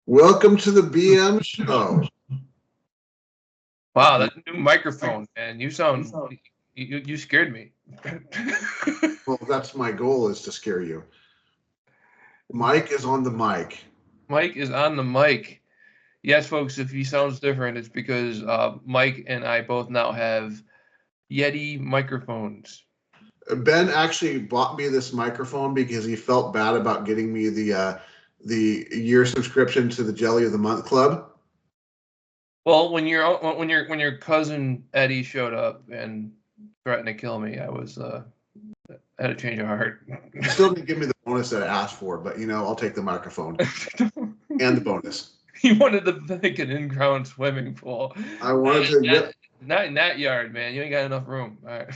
Welcome to the BM show. Wow, that new microphone, man. You scared me. Well, that's my goal, is to scare you. Mike is on the mic. Mike is on the mic. Yes, folks, if he sounds different, it's because Mike and I both now have Yeti microphones. Ben actually bought me this microphone because he felt bad about getting me the year subscription to the Jelly of the Month Club. Well, when your cousin Eddie showed up and threatened to kill me, I had a change of heart. You still didn't give me the bonus that I asked for, but I'll take the microphone and the bonus. He wanted to make an in-ground swimming pool. I wanted to. Not in that yard, man. You ain't got enough room. All right.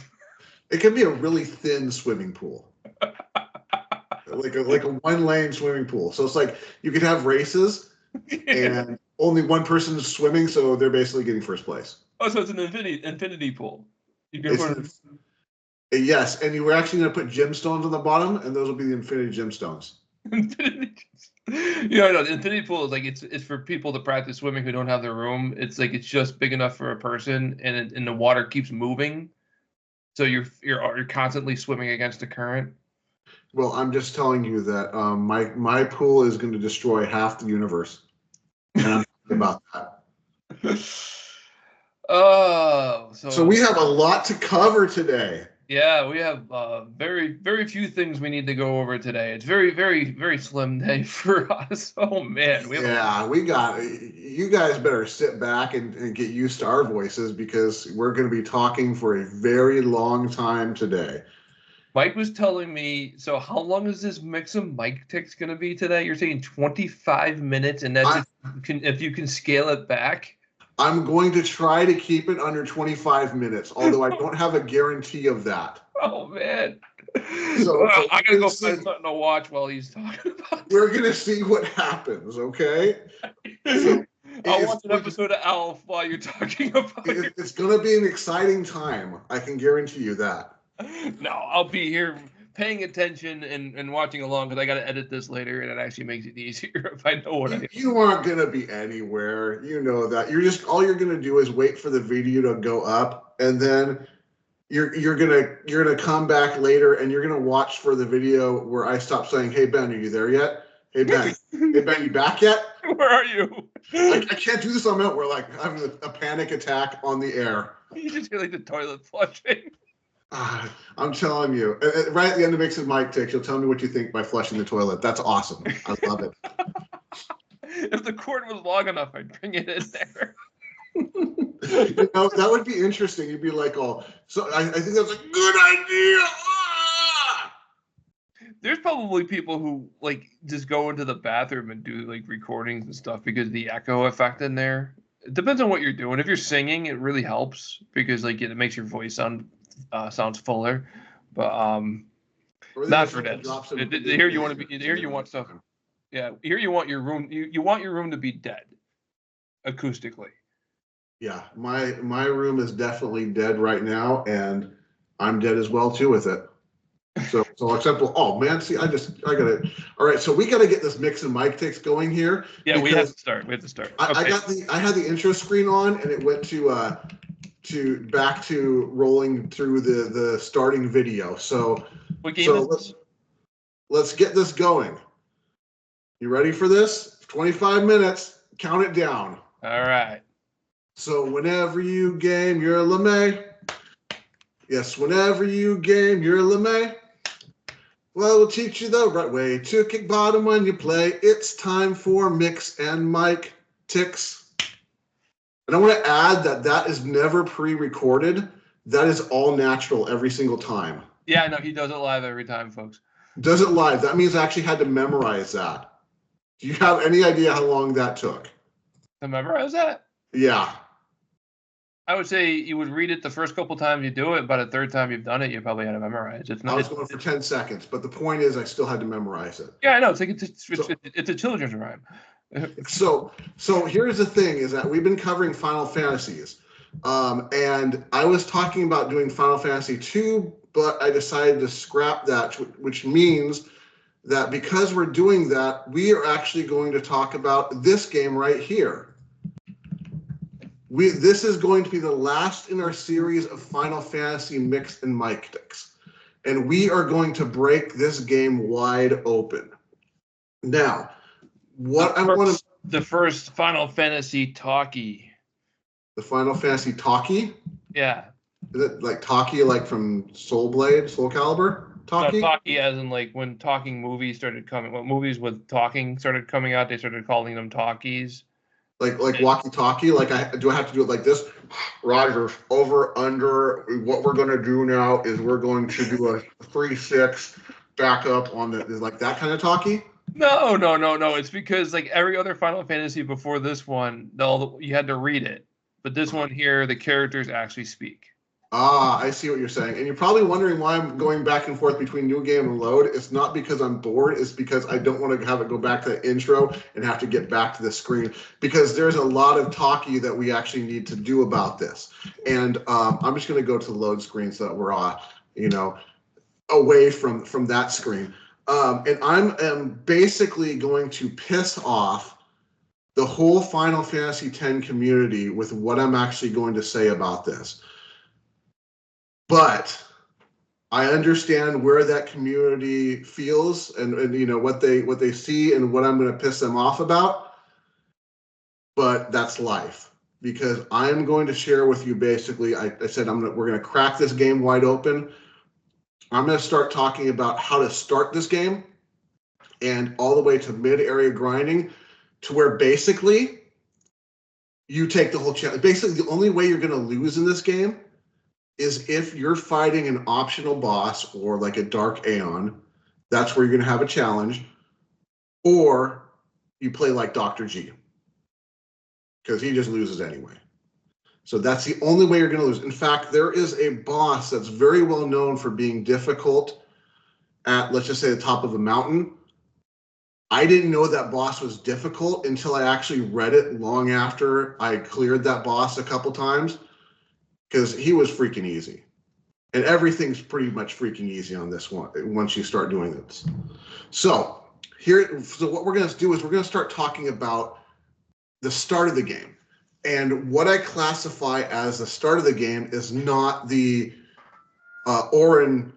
It could be a really thin swimming pool, like a one-lane swimming pool. So it's like you could have races, and only one person is swimming, so they're basically getting first place. Oh, so it's an infinity pool. You can Yes, and you were actually going to put gemstones on the bottom, and those will be the infinity gemstones. No, the infinity pool is like it's for people to practice swimming who don't have their room. It's like it's just big enough for a person, and the water keeps moving, so you're constantly swimming against the current. Well, I'm just telling you that my pool is going to destroy half the universe, and I'm thinking about that. Oh, so we have a lot to cover today. Yeah, we have very, very few things we need to go over today. It's very, very, very slim day for us. Oh man, we got. You guys better sit back and get used to our voices, because we're going to be talking for a very long time today. Mike was telling me. So, how long is this mix of mic ticks going to be today? You're saying 25 minutes, and that's if you can scale it back. I'm going to try to keep it under 25 minutes, although I don't have a guarantee of that. Oh, man. So I got to go find something to watch while he's talking about We're going to see what happens, okay? So I'll watch an episode of Alf while you're talking about it. It's going to be an exciting time. I can guarantee you that. No, I'll be here paying attention and watching along, because I got to edit this later, and it actually makes it easier if I know what I am. You aren't going to be anywhere. You know that. All you're going to do is wait for the video to go up, and then you're gonna come back later, and you're gonna watch for the video where I stop saying, "Hey Ben, are you there yet? Hey Ben, you back yet? Where are you?" I can't do this on out. We're like having a panic attack on the air. You just hear like the toilet flushing. I'm telling you, right at the end of Mix's mic ticks, you'll tell me what you think by flushing the toilet. That's awesome. I love it. If the cord was long enough, I'd bring it in there. That would be interesting. You'd be like, "Oh, so I think that's a good idea." There's probably people who like just go into the bathroom and do like recordings and stuff because of the echo effect in there. It depends on what you're doing. If you're singing, it really helps because like it makes your voice sounds fuller. But not for this. Here you want to be. Here you want stuff. Yeah, here you want your room. You want your room to be dead, acoustically. Yeah, my room is definitely dead right now, and I'm dead as well too with it. So acceptable. Oh man, see, I got it. All right, so we got to get this mix and mic ticks going here. Yeah, we have to start. Okay. I had the intro screen on, and it went back to rolling through the starting video. So what game is this? Let's get this going. You ready for this? 25 minutes. Count it down. All right. So whenever you game, you're a LeMay. Yes, whenever you game, you're a LeMay. Well, we'll teach you the right way to kick bottom when you play. It's time for mix and mic ticks. And I want to add that is never pre-recorded. That is all natural every single time. Yeah, no, he does it live every time, folks. Does it live? That means I actually had to memorize that. Do you have any idea how long that took? To memorize that? Yeah. I would say you would read it the first couple times you do it. By the third time you've done it, you probably had to memorize. I was going for 10 seconds, but the point is I still had to memorize it. Yeah, I know. It's a children's rhyme. So here's the thing, is that we've been covering Final Fantasies. And I was talking about doing Final Fantasy 2, but I decided to scrap that, which means that because we're doing that, we are actually going to talk about this game right here. This is going to be the last in our series of Final Fantasy Mixed and Mystics. And we are going to break this game wide open. Now, what I want to... The first Final Fantasy talkie. The Final Fantasy talkie? Yeah. Is it like talkie, like from Soul Blade, Soul Calibur? Talkie? No, talkie as in like when talking movies started coming, when movies with talking started coming out, they started calling them talkies. Like walkie-talkie? Like, do I have to do it like this? Roger, over, under. What we're going to do now is we're going to do a 3-6 backup on the... Is like that kind of talkie? No. It's because like every other Final Fantasy before this one, you had to read it. But this one here, the characters actually speak. Ah, I see what you're saying. And you're probably wondering why I'm going back and forth between New Game and Load. It's not because I'm bored. It's because I don't want to have it go back to the intro and have to get back to the screen. Because there's a lot of talkie that we actually need to do about this. And I'm just going to go to the load screen so that we're away from that screen. And I'm basically going to piss off the whole Final Fantasy X community with what I'm actually going to say about this. But I understand where that community feels and what they see and what I'm going to piss them off about. But that's life, because I'm going to share with you basically. I said we're going to crack this game wide open. I'm going to start talking about how to start this game and all the way to mid-area grinding, to where basically you take the whole challenge. Basically, the only way you're going to lose in this game is if you're fighting an optional boss or like a Dark Aeon. That's where you're going to have a challenge. Or you play like Dr. G, because he just loses anyway. So that's the only way you're going to lose. In fact, there is a boss that's very well known for being difficult at, let's just say, the top of a mountain. I didn't know that boss was difficult until I actually read it long after I cleared that boss a couple times, because he was freaking easy. And everything's pretty much freaking easy on this one once you start doing this. So what we're going to do is we're going to start talking about the start of the game. And what I classify as the start of the game is not the Orin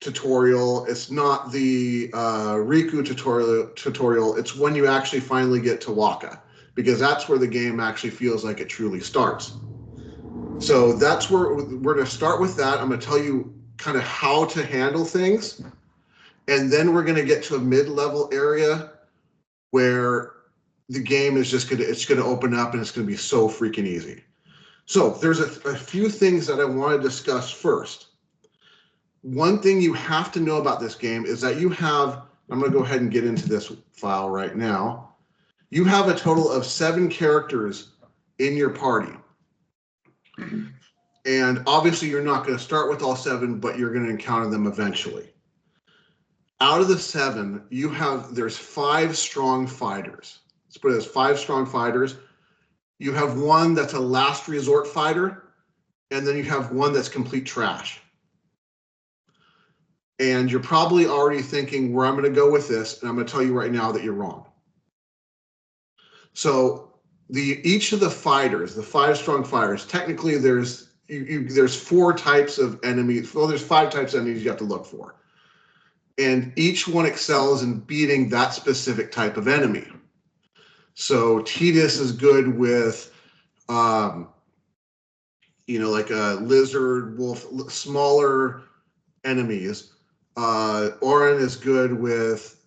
tutorial. It's not the Riku tutorial. It's when you actually finally get to Waka, because that's where the game actually feels like it truly starts. So that's where we're going to start with that. I'm going to tell you kind of how to handle things. And then we're going to get to a mid-level area where the game is just going to open up and it's going to be so freaking easy. So there's a few things that I want to discuss first. One thing you have to know about this game is that you have, I'm going to go ahead and get into this file right now. You have a total of 7 characters in your party. And obviously you're not going to start with all 7, but you're going to encounter them eventually. Out of the 7, there's 5 strong fighters. Let's put it as 5 strong fighters. You have one that's a last resort fighter, and then you have one that's complete trash. And you're probably already thinking where I'm going to go with this, and I'm going to tell you right now that you're wrong. So each of the fighters, the 5 strong fighters, technically there's 4 types of enemies. Well, there's 5 types of enemies you have to look for. And each one excels in beating that specific type of enemy. So Tidus is good with, like a lizard, wolf, smaller enemies. Orin is good with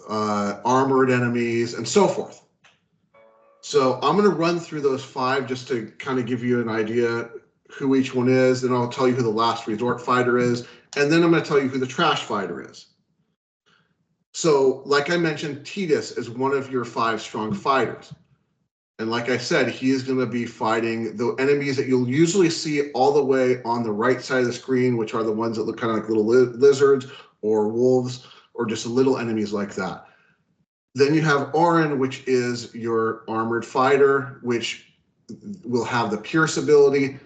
armored enemies and so forth. So I'm going to run through those 5 just to kind of give you an idea who each one is. Then I'll tell you who the last resort fighter is. And then I'm going to tell you who the trash fighter is. So like I mentioned, Tidus is one of your 5 strong fighters. And like I said, he is going to be fighting the enemies that you'll usually see all the way on the right side of the screen, which are the ones that look kind of like little lizards or wolves or just little enemies like that. Then you have Orin, which is your armored fighter, which will have the Pierce ability.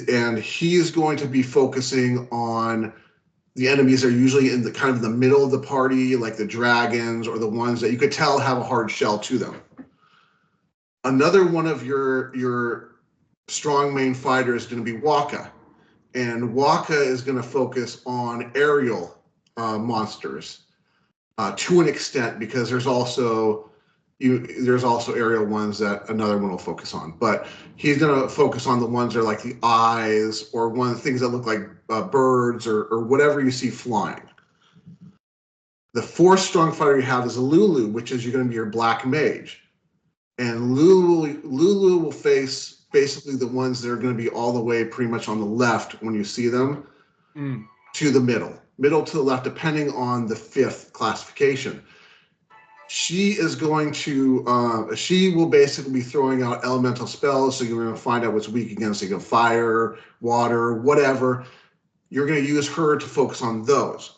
And he is going to be focusing on The enemies are usually in the kind of the middle of the party, like the dragons or the ones that you could tell have a hard shell to them. Another one of your strong main fighter is going to be Waka. And Waka is going to focus on aerial monsters to an extent, because there's also aerial ones that another one will focus on. But he's going to focus on the ones that are like the eyes, or one of the things that look like birds, or whatever you see flying. The fourth strong fighter you have is Lulu, which is going to be your black mage. And Lulu will face basically the ones that are going to be all the way pretty much on the left when you see them to the middle to the left, depending on the fifth classification. She is going to, she will basically be throwing out elemental spells, so you're going to find out what's weak against, like fire, water, whatever. You're going to use her to focus on those.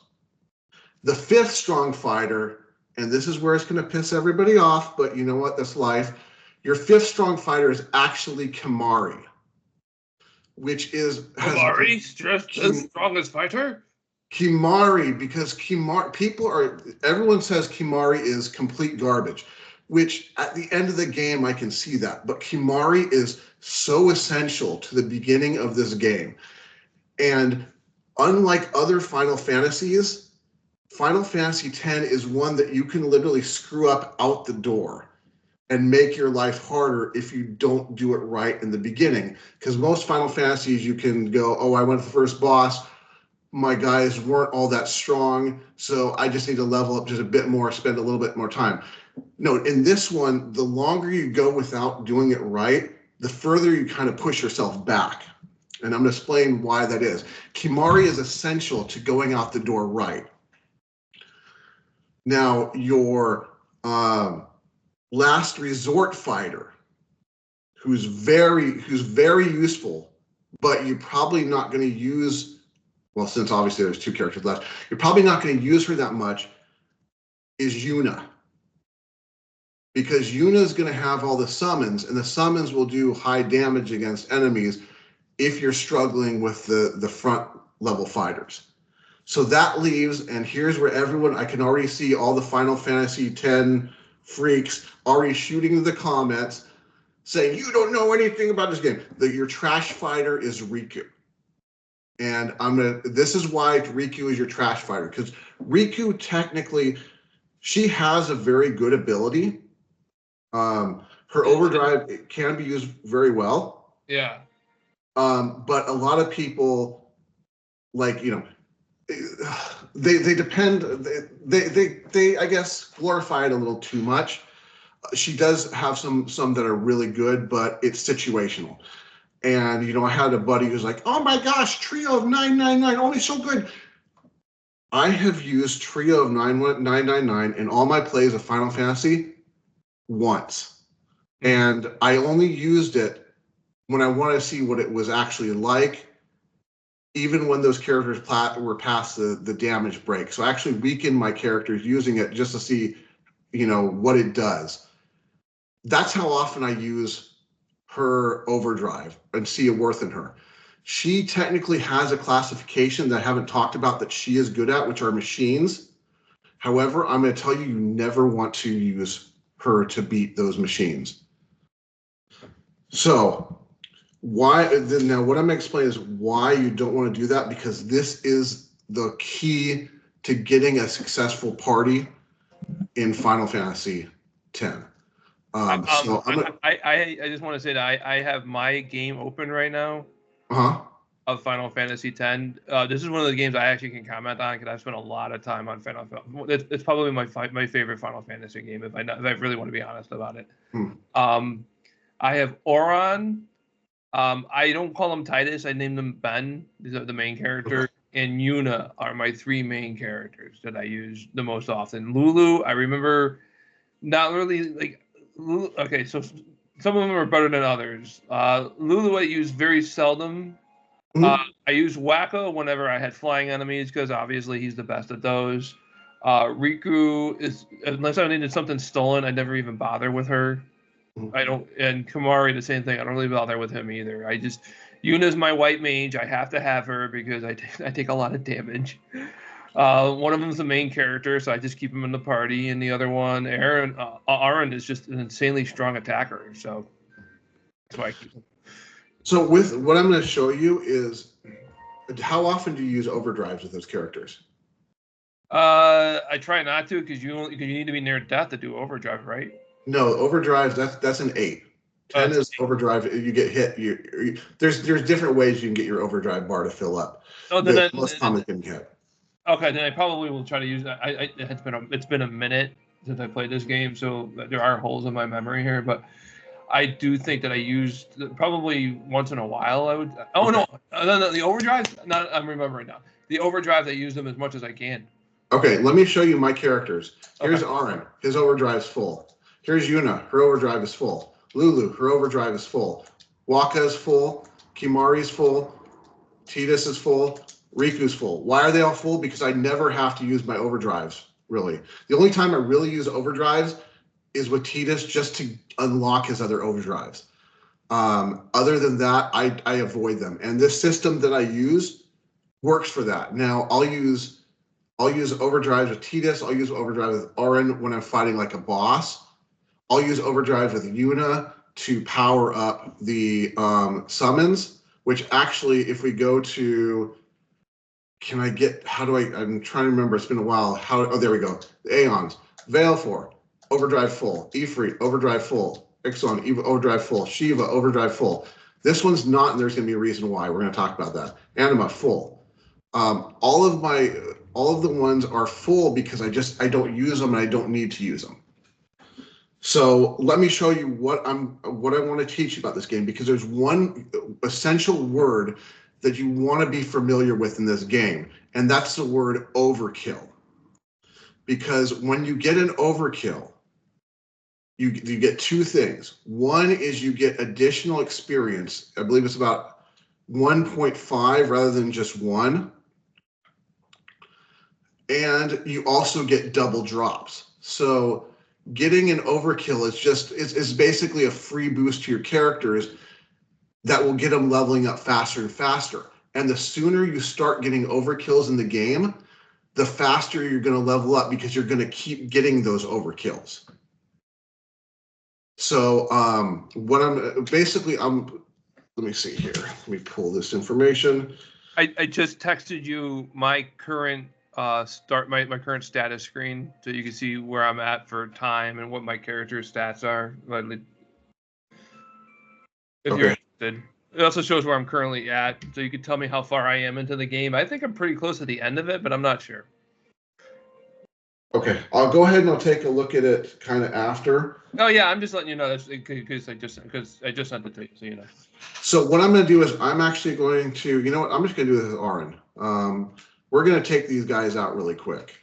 The fifth strong fighter, and this is where it's going to piss everybody off, but you know what? That's life. Your fifth strong fighter is actually Kimahri, which is... Kimahri? Just as strong as fighter? Kimahri, because everyone says Kimahri is complete garbage, which at the end of the game, I can see that. But Kimahri is so essential to the beginning of this game. And unlike other Final Fantasies, Final Fantasy X is one that you can literally screw up out the door and make your life harder if you don't do it right in the beginning. Because most Final Fantasies, you can go, oh, I went to the first boss, my guys weren't all that strong, so I just need to level up just a bit more, spend a little bit more time. No, in this one, the longer you go without doing it right, the further you kind of push yourself back. And I'm going to explain why that is. Kimahri is essential to going out the door right. Now, your last resort fighter, who's very useful, but you're probably not going to use, well, since obviously there's two characters left, you're probably not going to use her that much, is Yuna. Because Yuna is going to have all the summons, and the summons will do high damage against enemies if you're struggling with the front level fighters. So that leaves, and here's where I can already see all the Final Fantasy X freaks already shooting the comments saying, you don't know anything about this game. Your trash fighter is Riku. And this is why Riku is your trash fighter, because Riku technically, she has a very good ability. Her overdrive can be used very well. Yeah. But a lot of people, like, they depend, they I guess glorify it a little too much. She does have some that are really good, but it's situational. And I had a buddy who's like, oh my gosh, Trio of 999, only so good. I have used Trio of 999 in all my plays of Final Fantasy once. And I only used it when I wanted to see what it was actually like, even when those characters were past the damage break. So I actually weakened my characters using it just to see, what it does. That's how often I use her overdrive and see a worth in her. She technically has a classification that I haven't talked about that she is good at, which are machines. However, I'm going to tell you, you never want to use her to beat those machines. So what I'm going to explain is why you don't want to do that, because this is the key to getting a successful party in Final Fantasy X. I just want to say that I have my game open right now of Final Fantasy X. This is one of the games I actually can comment on because I've spent a lot of time on Final Fantasy. It's probably my favorite Final Fantasy game if I really want to be honest about it. I have Auron. I don't call him Titus. I named him Ben. These are the main character. And Yuna are my three main characters that I use the most often. Lulu, I remember not really like. Okay, so some of them are better than others. Lulu I use very seldom. I use Wacko whenever I had flying enemies because obviously he's the best at those. Riku is, unless I needed something stolen, I never even bother with her. I don't, and Kimahri the same thing. I don't really bother with him either. Yuna's my white mage. I have to have her because I take a lot of damage. One of them's the main character, so I just keep him in the party, and the other one, Aaron, is just an insanely strong attacker, so that's why I keep him. So with what I'm going to show you is how often do you use overdrives with those characters? I try not to because you need to be near death to do overdrive, right? No, overdrive. That's an 8. 10 is overdrive. You get hit. There's different ways you can get your overdrive bar to fill up. Oh, then most common can get. Okay, then I probably will try to use that. It's been a minute since I played this game, so there are holes in my memory here. But I do think that I used probably once in a while. I would. Oh okay. No, the overdrive. I'm remembering now. The overdrive, I use them as much as I can. Okay, let me show you my characters. Here's Aaron. His overdrive's full. Here's Yuna. Her overdrive is full. Lulu. Her overdrive is full. Waka is full. Kimari's full. Tidus is full. Riku's full. Why are they all full? Because I never have to use my overdrives, really. The only time I really use overdrives is with Tidus just to unlock his other overdrives. Other than that, I avoid them. And this system that I use works for that. Now, I'll use overdrives with Tidus. I'll use overdrive with Aaron when I'm fighting like a boss. I'll use overdrive with Yuna to power up the summons, which actually, if we go to... I'm trying to remember, it's been a while. There we go. The Aeons. Veilfor, overdrive full. Ifrit, overdrive full. Ixon, overdrive full. Shiva, overdrive full. This one's not, and there's going to be a reason why. We're going to talk about that. Anima, full. All of the ones are full because I don't use them and I don't need to use them. So let me show you what I want to teach you about this game, because there's one essential word that you want to be familiar with in this game, and that's the word overkill. Because when you get an overkill, you get two things. One is you get additional experience. I believe it's about 1.5 rather than just 1. And you also get double drops. So getting an overkill is basically a free boost to your characters that will get them leveling up faster and faster. And the sooner you start getting overkills in the game, the faster you're going to level up, because you're going to keep getting those overkills. So let me see here. Let me pull this information. I just texted you my current my current status screen, so you can see where I'm at for time and what my character's stats are. If you're interested. It also shows where I'm currently at, so you can tell me how far I am into the game. I think I'm pretty close to the end of it, but I'm not sure. Okay, I'll go ahead and I'll take a look at it kind of after. Oh yeah, I'm just letting you know that's because I just sent it to you, so you know. So what I'm going to do is I'm actually going to, you know what? I'm just going to do this with Aaron. We're going to take these guys out really quick.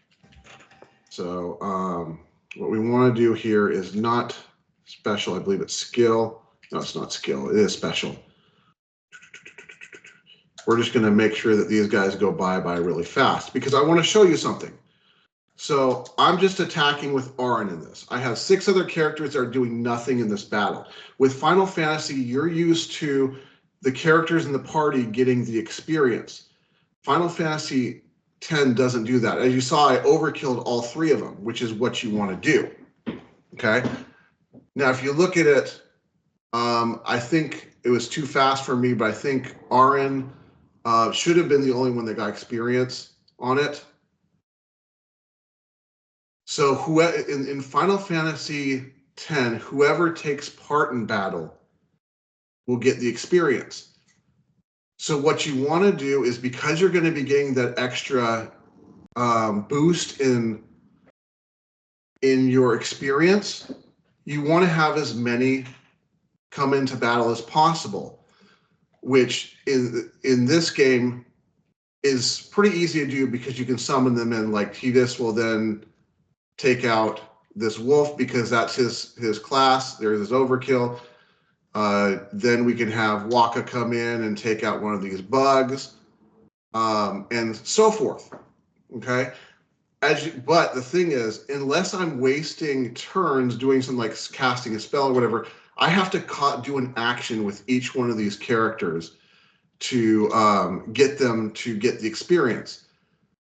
So what we want to do here is not special. I believe it's skill. No, it's not skill. It is special. We're just going to make sure that these guys go by really fast, because I want to show you something. So I'm just attacking with Aaron in this. I have 6 other characters that are doing nothing in this battle. With Final Fantasy, you're used to the characters in the party getting the experience. Final Fantasy X doesn't do that. As you saw, I overkilled all 3 of them, which is what you want to do. Okay. Now, if you look at it, I think it was too fast for me, but I think Aaron should have been the only one that got experience on it. So in Final Fantasy X, whoever takes part in battle will get the experience. So what you want to do is, because you're going to be getting that extra boost in your experience, you want to have as many come into battle as possible, which in this game is pretty easy to do, because you can summon them in. Like Tidus will then take out this wolf because that's his class. There's his overkill. Then we can have Waka come in and take out one of these bugs, and so forth. Okay. But the thing is, unless I'm wasting turns doing something like casting a spell or whatever, I have to do an action with each one of these characters to get them to get the experience.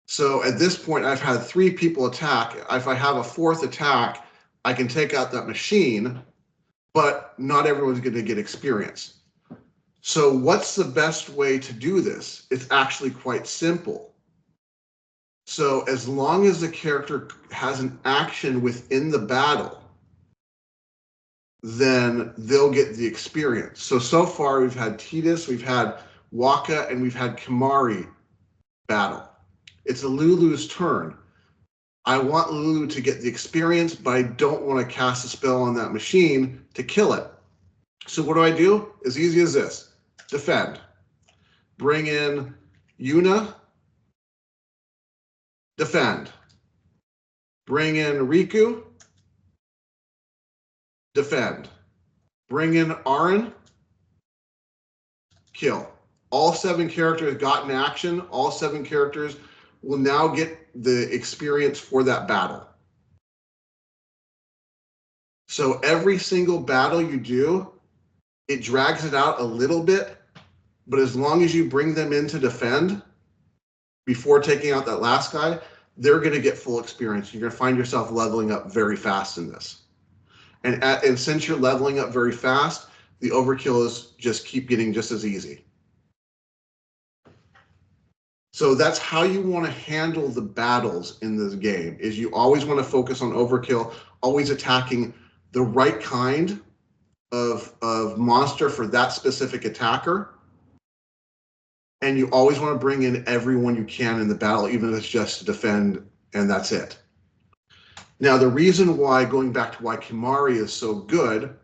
So at this point, I've had 3 people attack. If I have a 4th attack, I can take out that machine, but not everyone's going to get experience. So what's the best way to do this? It's actually quite simple. So as long as the character has an action within the battle, then they'll get the experience. So far we've had Tidus, we've had Waka, and we've had Kimahri battle. It's a Lulu's turn. I want Lulu to get the experience, but I don't want to cast a spell on that machine to kill it. So what do? As easy as this. Defend. Bring in Yuna. Defend. Bring in Riku. Defend. Bring in Aaron. Kill. All 7 characters got in action. All 7 characters will now get the experience for that battle. So every single battle you do, it drags it out a little bit, but as long as you bring them in to defend before taking out that last guy, they're going to get full experience. You're going to find yourself leveling up very fast in this. And since you're leveling up very fast, the overkills just keep getting just as easy. So that's how you want to handle the battles in this game, is you always want to focus on overkill, always attacking the right kind of monster for that specific attacker. And you always want to bring in everyone you can in the battle, even if it's just to defend, and that's it. Now, the reason why, going back to why Kimahri is so good,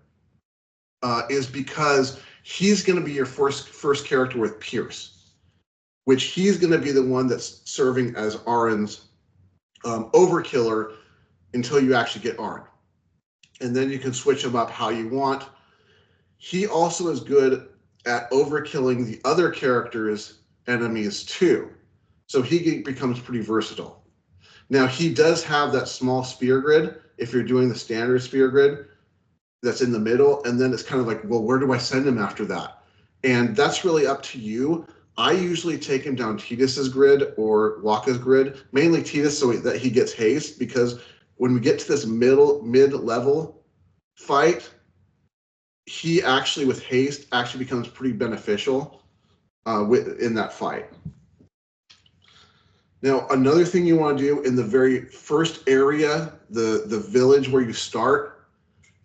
is because he's going to be your first character with Pierce, which he's going to be the one that's serving as Aaron's overkiller until you actually get Aaron. And then you can switch him up how you want. He also is good at overkilling the other characters' enemies too. So he becomes pretty versatile. Now, he does have that small sphere grid if you're doing the standard sphere grid that's in the middle, and then it's kind of like, well, where do I send him after that? And that's really up to you. I usually take him down Tidus's grid or Waka's grid, mainly Tidus so that he gets haste, because when we get to this mid-level fight, he actually, with haste, actually becomes pretty beneficial in that fight. Now, another thing you want to do in the very first area, the village where you start,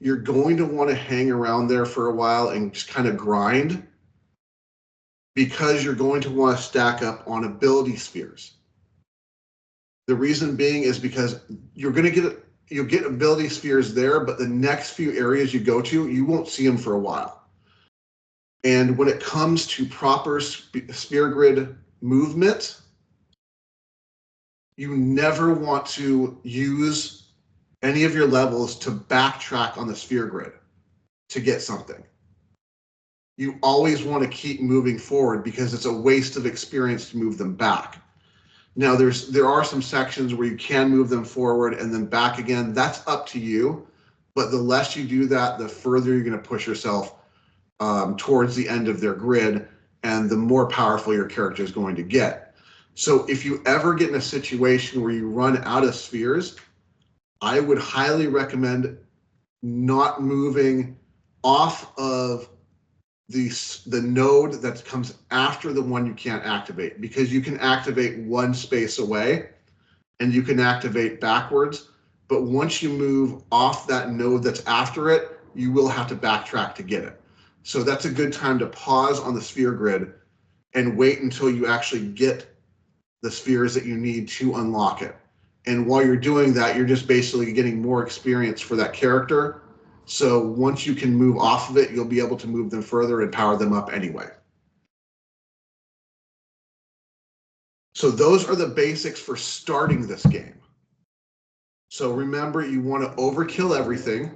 you're going to want to hang around there for a while and just kind of grind, because you're going to want to stack up on ability spheres. The reason being is because you'll get ability spheres there, but the next few areas you go to, you won't see them for a while. And when it comes to proper sphere grid movement, you never want to use any of your levels to backtrack on the sphere grid to get something. You always want to keep moving forward, because it's a waste of experience to move them back. Now, there are some sections where you can move them forward and then back again. That's up to you. But the less you do that, the further you're going to push yourself towards the end of their grid, and the more powerful your character is going to get. So if you ever get in a situation where you run out of spheres, I would highly recommend not moving off of the node that comes after the one you can't activate, because you can activate one space away and you can activate backwards. But once you move off that node that's after it, you will have to backtrack to get it. So that's a good time to pause on the sphere grid and wait until you actually get the spheres that you need to unlock it. And while you're doing that, you're just basically getting more experience for that character. So once you can move off of it, you'll be able to move them further and power them up anyway. So those are the basics for starting this game. So remember, you want to overkill everything.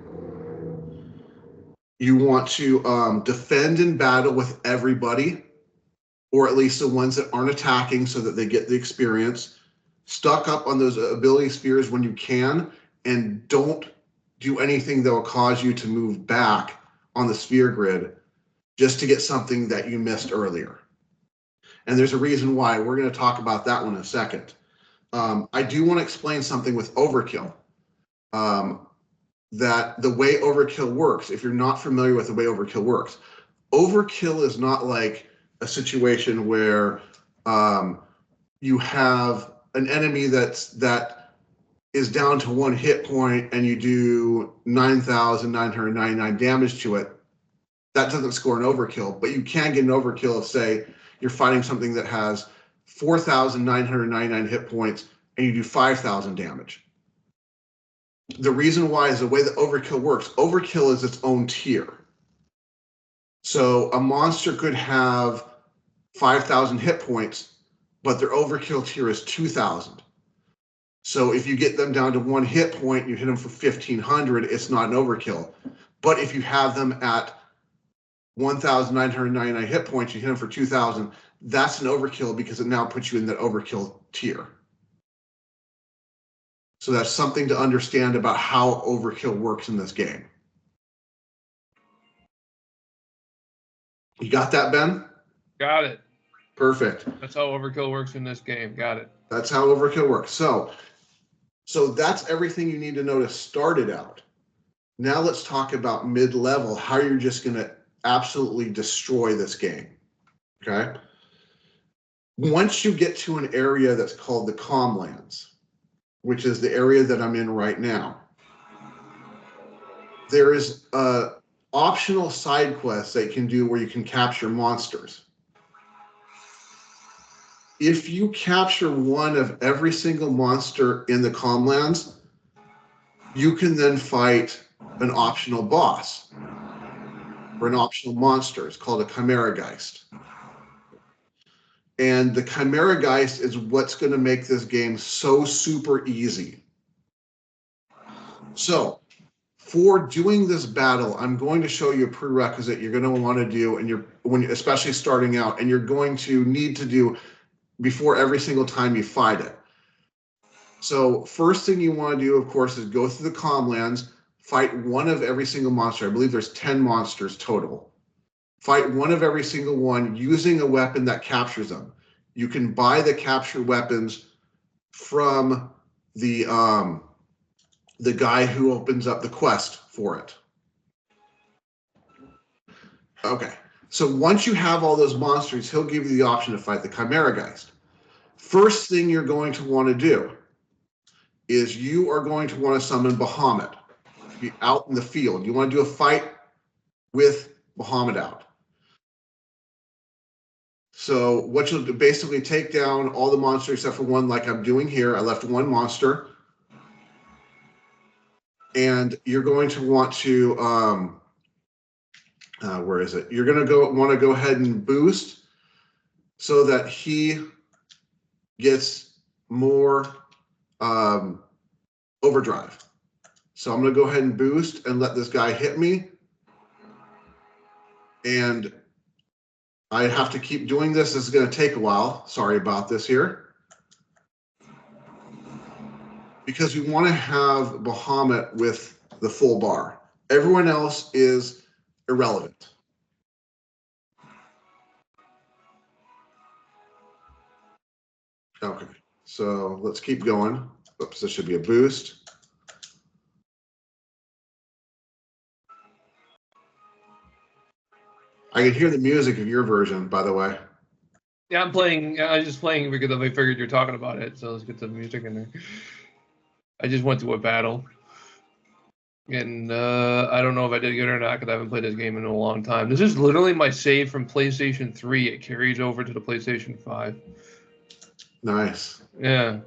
You want to defend in battle with everybody, or at least the ones that aren't attacking, so that they get the experience. Stock up on those ability spheres when you can, and don't do anything that will cause you to move back on the sphere grid just to get something that you missed earlier. And there's a reason why. We're going to talk about that one in a second. I do want to explain something with overkill. That the way overkill works, if you're not familiar with the way overkill works, overkill is not like a situation where you have an enemy that is down to 1 hit point and you do 9,999 damage to it. That doesn't score an overkill, but you can get an overkill if, say, you're fighting something that has 4,999 hit points and you do 5,000 damage. The reason why is the way that overkill works. Overkill is its own tier. So a monster could have 5,000 hit points, but their overkill tier is 2,000. So if you get them down to 1 hit point, you hit them for 1,500, it's not an overkill. But if you have them at 1,999 hit points, you hit them for 2,000, that's an overkill because it now puts you in that overkill tier. So that's something to understand about how overkill works in this game. You got that, Ben? Got it. Perfect. That's how overkill works in this game. Got it. That's how overkill works. So that's everything you need to know to start it out. Now let's talk about mid-level, how you're just going to absolutely destroy this game. Okay? Once you get to an area that's called the Comlands, which is the area that I'm in right now, there is a optional side quest that you can do where you can capture monsters. If you capture one of every single monster in the Comlands, you can then fight an optional boss or an optional monster. It's called a Chimera Geist. And the Chimera Geist is what's going to make this game so super easy. So for doing this battle, I'm going to show you a prerequisite you're going to want to do, and especially starting out, and you're going to need to do before every single time you fight it. So first thing you want to do, of course, is go through the Comlands, fight one of every single monster. I believe there's 10 monsters total. Fight one of every single one using a weapon that captures them. You can buy the capture weapons from the guy who opens up the quest for it. Okay, so once you have all those monsters, he'll give you the option to fight the Chimera Geist. First thing you're going to want to do is you are going to want to summon Bahamut. Be out in the field. You want to do a fight with Bahamut out. So what you'll do, basically take down all the monsters except for one, like I'm doing here. I left one monster. And you're going to want to, where is it? You're going to want to go ahead and boost so that he gets more overdrive. So I'm going to go ahead and boost and let this guy hit me. And I have to keep doing this. This is going to take a while. Sorry about this here. Because we want to have Bahamut with the full bar. Everyone else is irrelevant. Okay, so let's keep going. Oops, this should be a boost. I can hear the music of your version, by the way. Yeah, I'm playing. I was just playing because I figured you're talking about it, so let's get some music in there. I just went to a battle, and I don't know if I did good or not because I haven't played this game in a long time. This is literally my save from PlayStation 3. It carries over to the PlayStation 5. Nice. Yeah.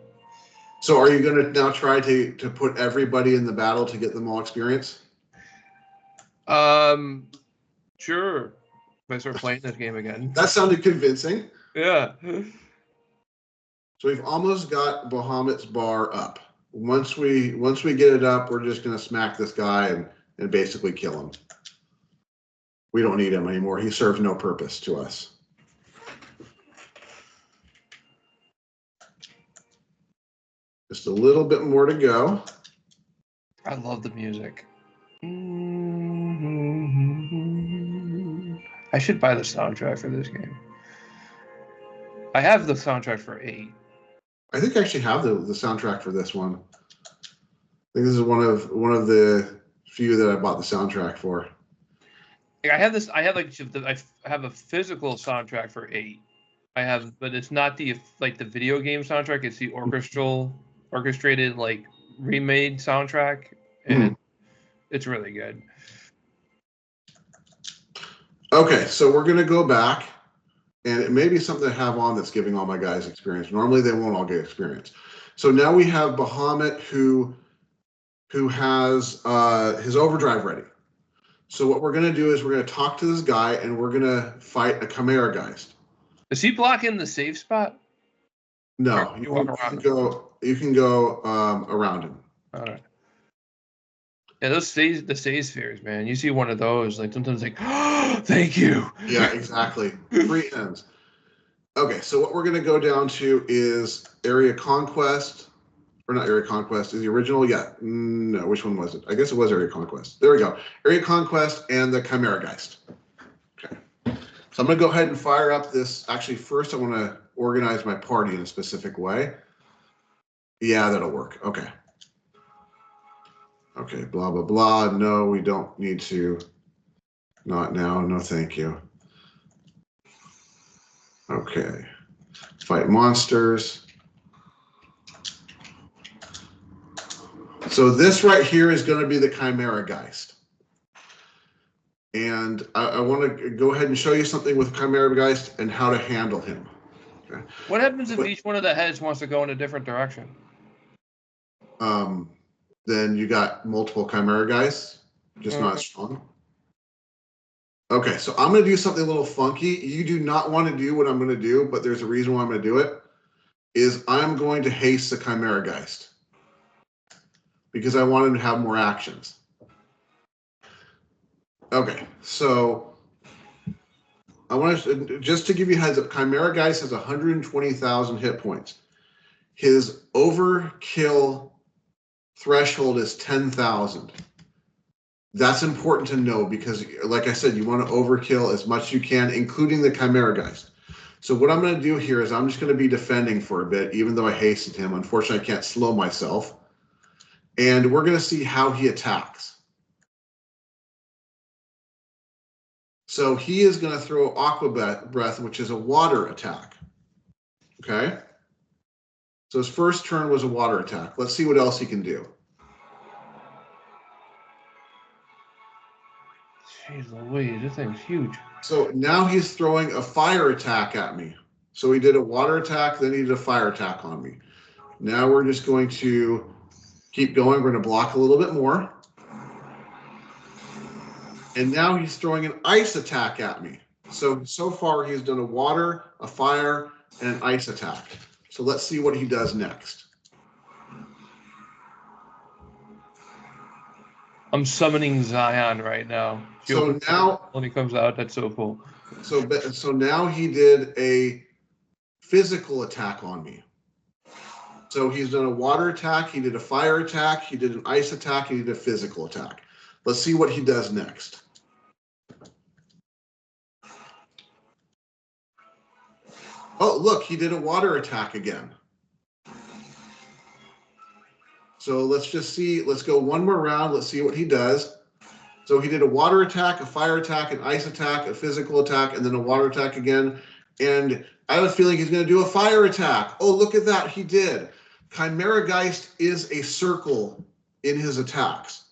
So are you going to now try to put everybody in the battle to get them all experience? Sure. If I start playing this game again. That sounded convincing. Yeah. So we've almost got Bahamut's bar up. Once we get it up, we're just going to smack this guy and basically kill him. We don't need him anymore. He serves no purpose to us. Just a little bit more to go. I love the music. I should buy the soundtrack for this game. I have the soundtrack for 8. I think I actually have the soundtrack for this one. I think this is one of the few that I bought the soundtrack for. Like, I have this. I have I have a physical soundtrack for 8. I have, but it's not the video game soundtrack. It's the orchestrated like remade soundtrack, and it's really good. Okay, so we're gonna go back, and it may be something I have on that's giving all my guys experience. Normally they won't all get experience. So now we have Bahamut who has his overdrive ready. So what we're gonna do is we're gonna talk to this guy and we're gonna fight a Chimera Geist. Is he blocking the safe spot? No, you can go around him. All right. Yeah, the save spheres, man. You see one of those, like sometimes like, oh, thank you. Yeah, exactly. Free ends. Okay, so what we're gonna go down to is Area Conquest. Or not Area Conquest, is the original? Yeah. No, which one was it? I guess it was Area Conquest. There we go. Area Conquest and the Chimera Geist. Okay. So I'm going to go ahead and fire up this. Actually, first I want to organize my party in a specific way. Yeah, that'll work. Okay. Okay, blah, blah, blah. No, we don't need to. Not now. No, thank you. Okay. Fight monsters. So this right here is going to be the Chimera Geist. And I want to go ahead and show you something with Chimera Geist and how to handle him. Okay. What happens if each one of the heads wants to go in a different direction? Then you got multiple Chimera Geists, just not as strong. Okay, so I'm going to do something a little funky. You do not want to do what I'm going to do, but there's a reason why I'm going to do it, is I'm going to haste the Chimera Geist because I want him to have more actions. Okay, so I want to, just to give you a heads up, Chimera Geist has 120,000 hit points. His overkill threshold is 10,000. That's important to know because, like I said, you want to overkill as much as you can, including the Chimera Geist. So what I'm going to do here is I'm just going to be defending for a bit, even though I hastened him. Unfortunately, I can't slow myself. And we're going to see how he attacks. So he is going to throw Aqua Breath, which is a water attack. Okay? So his first turn was a water attack. Let's see what else he can do. Jeez Louise, this thing's huge. So now he's throwing a fire attack at me. So he did a water attack, then he did a fire attack on me. Now we're just going to keep going. We're going to block a little bit more. And now he's throwing an ice attack at me. So far he's done a water, a fire, and an ice attack. So let's see what he does next. I'm summoning Zion right now. So now when he comes out, that's so cool. So now he did a physical attack on me. So he's done a water attack, he did a fire attack, he did an ice attack, he did a physical attack. Let's see what he does next. Oh, look, he did a water attack again. So let's just see, let's go one more round, let's see what he does. So he did a water attack, a fire attack, an ice attack, a physical attack, and then a water attack again. And I have a feeling he's going to do a fire attack. Oh, look at that, he did. Chimera Geist is a circle in his attacks.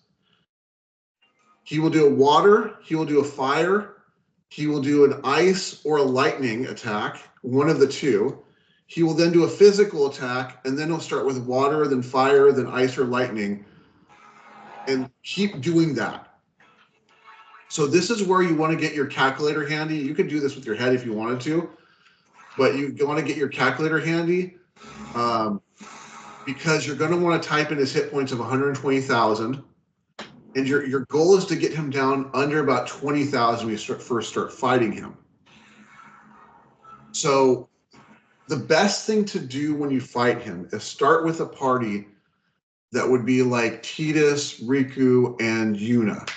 He will do a water, he will do a fire, he will do an ice or a lightning attack, one of the two. He will then do a physical attack, and then he'll start with water, then fire, then ice or lightning, and keep doing that. So this is where you want to get your calculator handy. You could do this with your head if you wanted to, but you want to get your calculator handy because you're going to want to type in his hit points of 120,000. And your goal is to get him down under about 20,000 when you first start fighting him. So the best thing to do when you fight him is start with a party that would be like Tidus, Riku, and Yuna.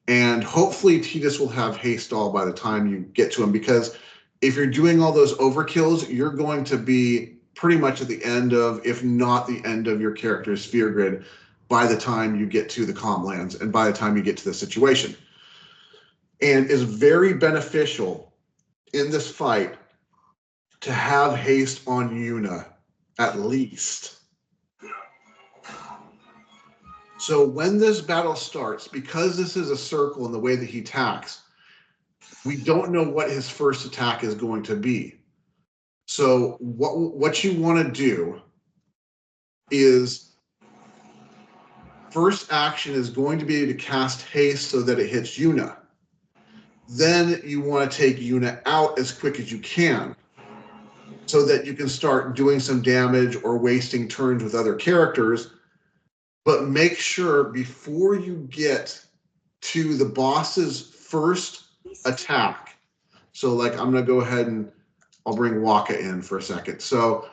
And hopefully Tidus will have haste all by the time you get to him because If you're doing all those overkills, you're going to be pretty much at the end of, if not the end of your character's sphere grid by the time you get to the calm lands and by the time you get to the situation. And is very beneficial in this fight to have haste on Yuna, at least. So when this battle starts, because this is a circle in the way that he attacks, we don't know what his first attack is going to be. So what you want to do is, first action is going to be to cast haste so that it hits Yuna. Then you want to take Yuna out as quick as you can so that you can start doing some damage or wasting turns with other characters. But make sure before you get to the boss's first attack. So like, I'm going to go ahead and I'll bring Waka in for a second. So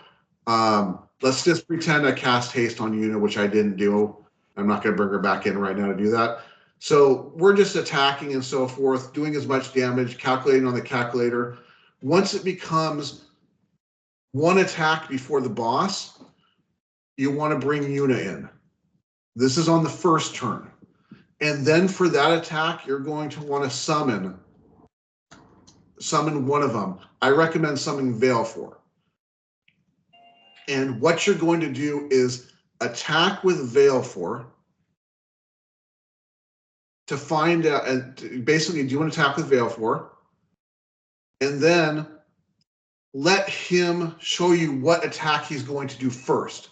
let's just pretend I cast haste on Yuna, which I didn't do. I'm not going to bring her back in right now to do that. So we're just attacking and so forth, doing as much damage, calculating on the calculator. Once it becomes one attack before the boss, you want to bring Yuna in. This is on the first turn. And then for that attack, you're going to want to summon one of them. I recommend summoning Valefor. And what you're going to do is attack with Valefor to find out, and basically do an attack with Valefor, and then let him show you what attack he's going to do first.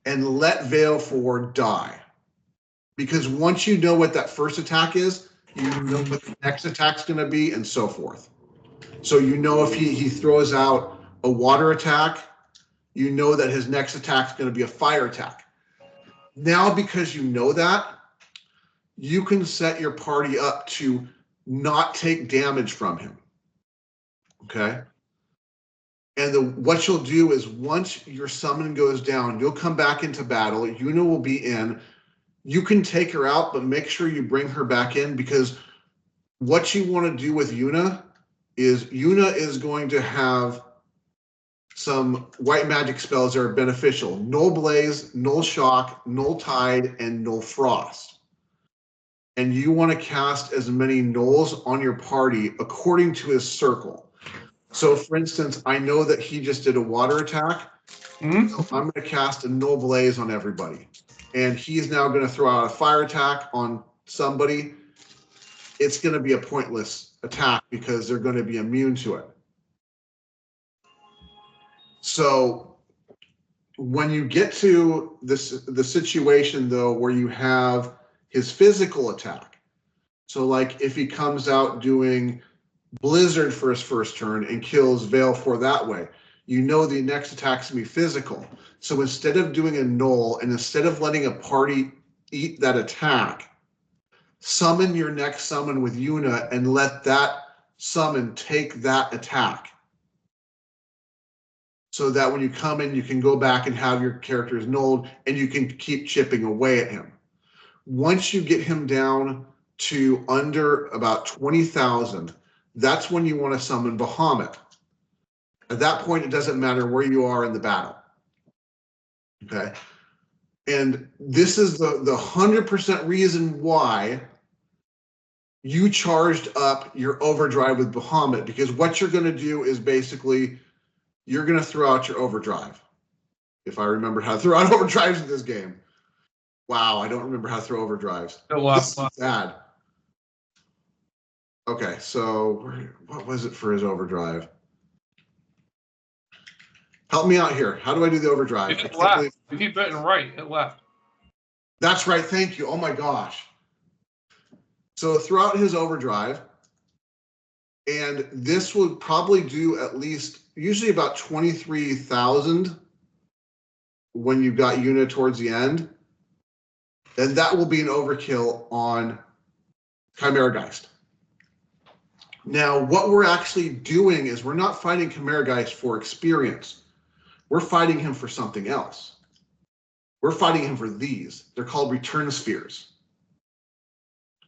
And let Valefor die. Because once you know what that first attack is, you know what the next attack's going to be, and so forth. So you know if he throws out a water attack, you know that his next attack is going to be a fire attack. Now, because you know that, you can set your party up to not take damage from him. Okay? And what you'll do is once your summon goes down, you'll come back into battle. Yuna will be in. You can take her out, but make sure you bring her back in, because what you want to do with Yuna is going to have some white magic spells that are beneficial. Null Blaze, Null Shock, Null Tide, and Null Frost. And you want to cast as many nulls on your party according to his circle. So, for instance, I know that he just did a water attack. Mm-hmm. So I'm going to cast a Null Blaze on everybody. And he's now going to throw out a fire attack on somebody. It's going to be a pointless attack because they're going to be immune to it. So when you get to the situation, though, where you have his physical attack, so like if he comes out doing Blizzard for his first turn and kills Valefor that way, you know the next attack's going to be physical. So instead of doing a null and instead of letting a party eat that attack, summon your next summon with Yuna and let that summon take that attack. So that when you come in, you can go back and have your characters nulled and you can keep chipping away at him. Once you get him down to under about 20,000, that's when you want to summon Bahamut. At that point, it doesn't matter where you are in the battle. Okay? And this is the 100% reason why you charged up your overdrive with Bahamut, because what you're going to do is basically you're going to throw out your overdrive. If I remember how to throw out overdrives in this game. Wow, I don't remember how to throw overdrives. This is bad. Okay, so what was it for his overdrive? Help me out here. How do I do the overdrive? It left. You keep hitting right. It left. That's right. Thank you. Oh my gosh. So throw out his overdrive. And this would probably do at least, usually about 23,000 when you've got Yuna towards the end. And that will be an overkill on Chimera Geist. Now, what we're actually doing is we're not fighting Chimera Geist for experience. We're fighting him for something else. We're fighting him for these. They're called return spheres.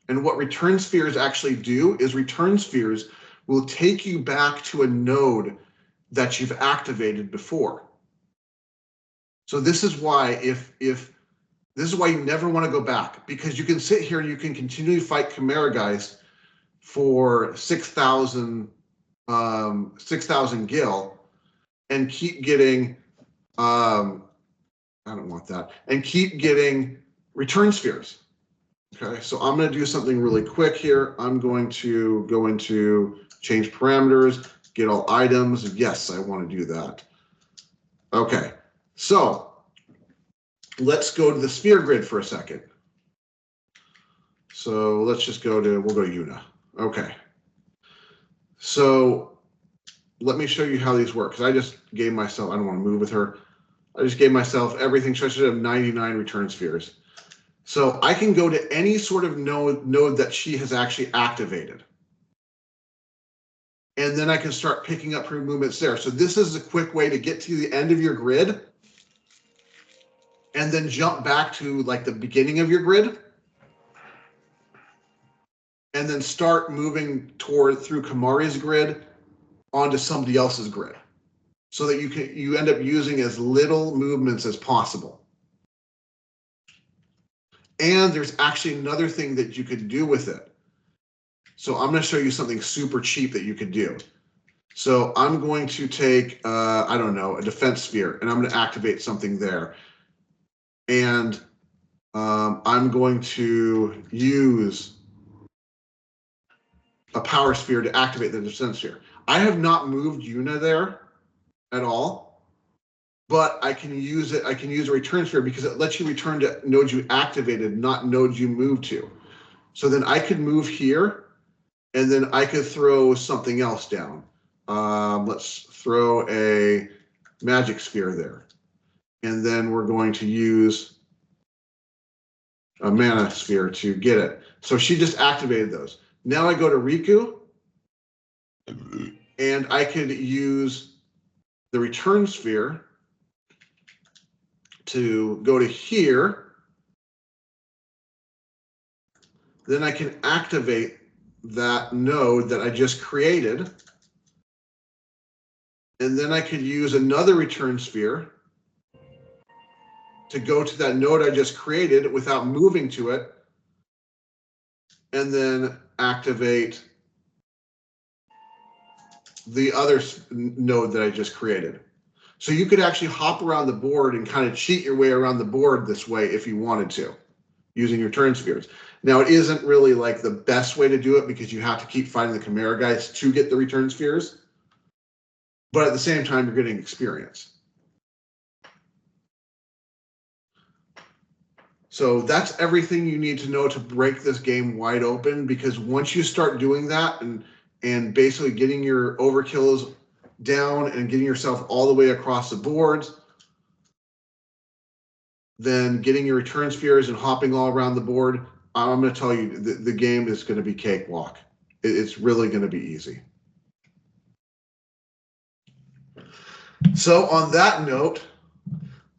And what return spheres actually do is return spheres will take you back to a node that you've activated before. So this is why this is why you never want to go back, because you can sit here and you can continually fight Chimera guys for 6,000 gil and keep getting I don't want that, and keep getting return spheres. Okay, so I'm going to do something really quick here. I'm going to go into change parameters, get all items. Yes, I want to do that. Okay, so let's go to the sphere grid for a second. So let's just we'll go to Una. Okay. So let me show you how these work, because I just gave myself, I don't want to move with her. I just gave myself everything, so I should have 99 return spheres. So I can go to any sort of node that she has actually activated. And then I can start picking up her movements there. So this is a quick way to get to the end of your grid and then jump back to like the beginning of your grid and then start moving through Kamari's grid onto somebody else's grid, so that you end up using as little movements as possible. And there's actually another thing that you could do with it. So I'm going to show you something super cheap that you could do. So I'm going to take, I don't know, a defense sphere, and I'm going to activate something there. And I'm going to use a power sphere to activate the defense sphere. I have not moved Una there at all, but I can use it. I can use a return sphere because it lets you return to nodes you activated, not nodes you moved to. So then I could move here, and then I could throw something else down. Let's throw a magic sphere there. And then we're going to use a mana sphere to get it. So she just activated those. Now I go to Riku, and I could use the return sphere to go to here. Then I can activate that node that I just created. And then I could use another return sphere to go to that node I just created without moving to it. And then activate the other node that I just created. So you could actually hop around the board and kind of cheat your way around the board this way if you wanted to, using your turn spheres. Now, it isn't really like the best way to do it because you have to keep fighting the Chimera guys to get the return spheres. But at the same time, you're getting experience. So that's everything you need to know to break this game wide open, because once you start doing that and basically getting your overkills down and getting yourself all the way across the boards, then getting your return spheres and hopping all around the board, I'm going to tell you, the game is going to be cakewalk. It's really going to be easy. So on that note,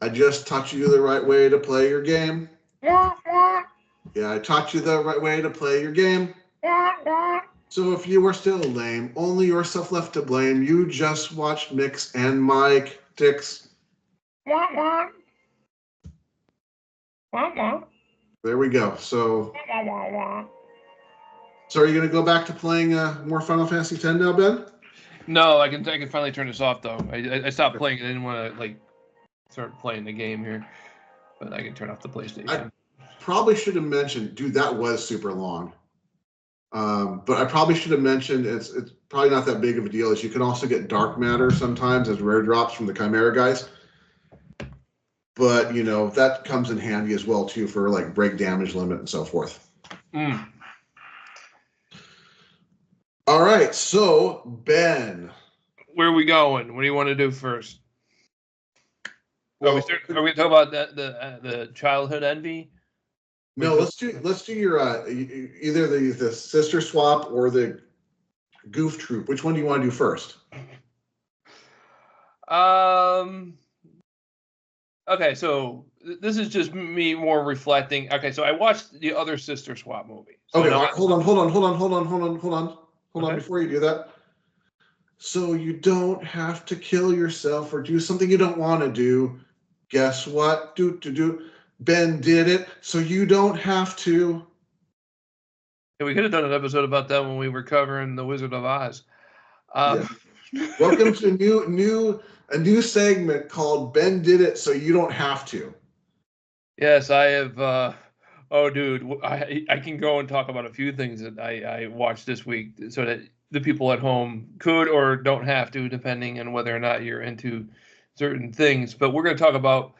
I just taught you the right way to play your game. Yeah, I taught you the right way to play your game. So if you were still lame, only yourself left to blame. You just watched Mix and Mike Dix. There we go. So are you going to go back to playing more Final Fantasy X now, Ben? No, I can finally turn this off though. I stopped playing. I didn't want to like start playing the game here, but I can turn off the PlayStation. I probably should have mentioned, dude, that was super long. But I probably should have mentioned it's probably not that big of a deal. Is you can also get dark matter sometimes as rare drops from the Chimera guys. But you know that comes in handy as well too for like break damage limit and so forth. Mm. All right, so Ben, where are we going? What do you want to do first? Well, are we talking about the childhood envy? No, let's do your either the sister swap or the goof troop. Which one do you want to do first? Okay, so this is just me more reflecting. Okay, so I watched the other sister swap movie. So okay, hold on. Okay. Before you do that, so you don't have to kill yourself or do something you don't want to do. Guess what? Ben did it, so you don't have to. And we could have done an episode about that when we were covering The Wizard of Oz. Yeah. Welcome to a new segment called Ben Did It So You Don't Have to. Yes, I have. Oh, dude, I can go and talk about a few things that I watched this week, so that the people at home could or don't have to, depending on whether or not you're into certain things. But we're going to talk about.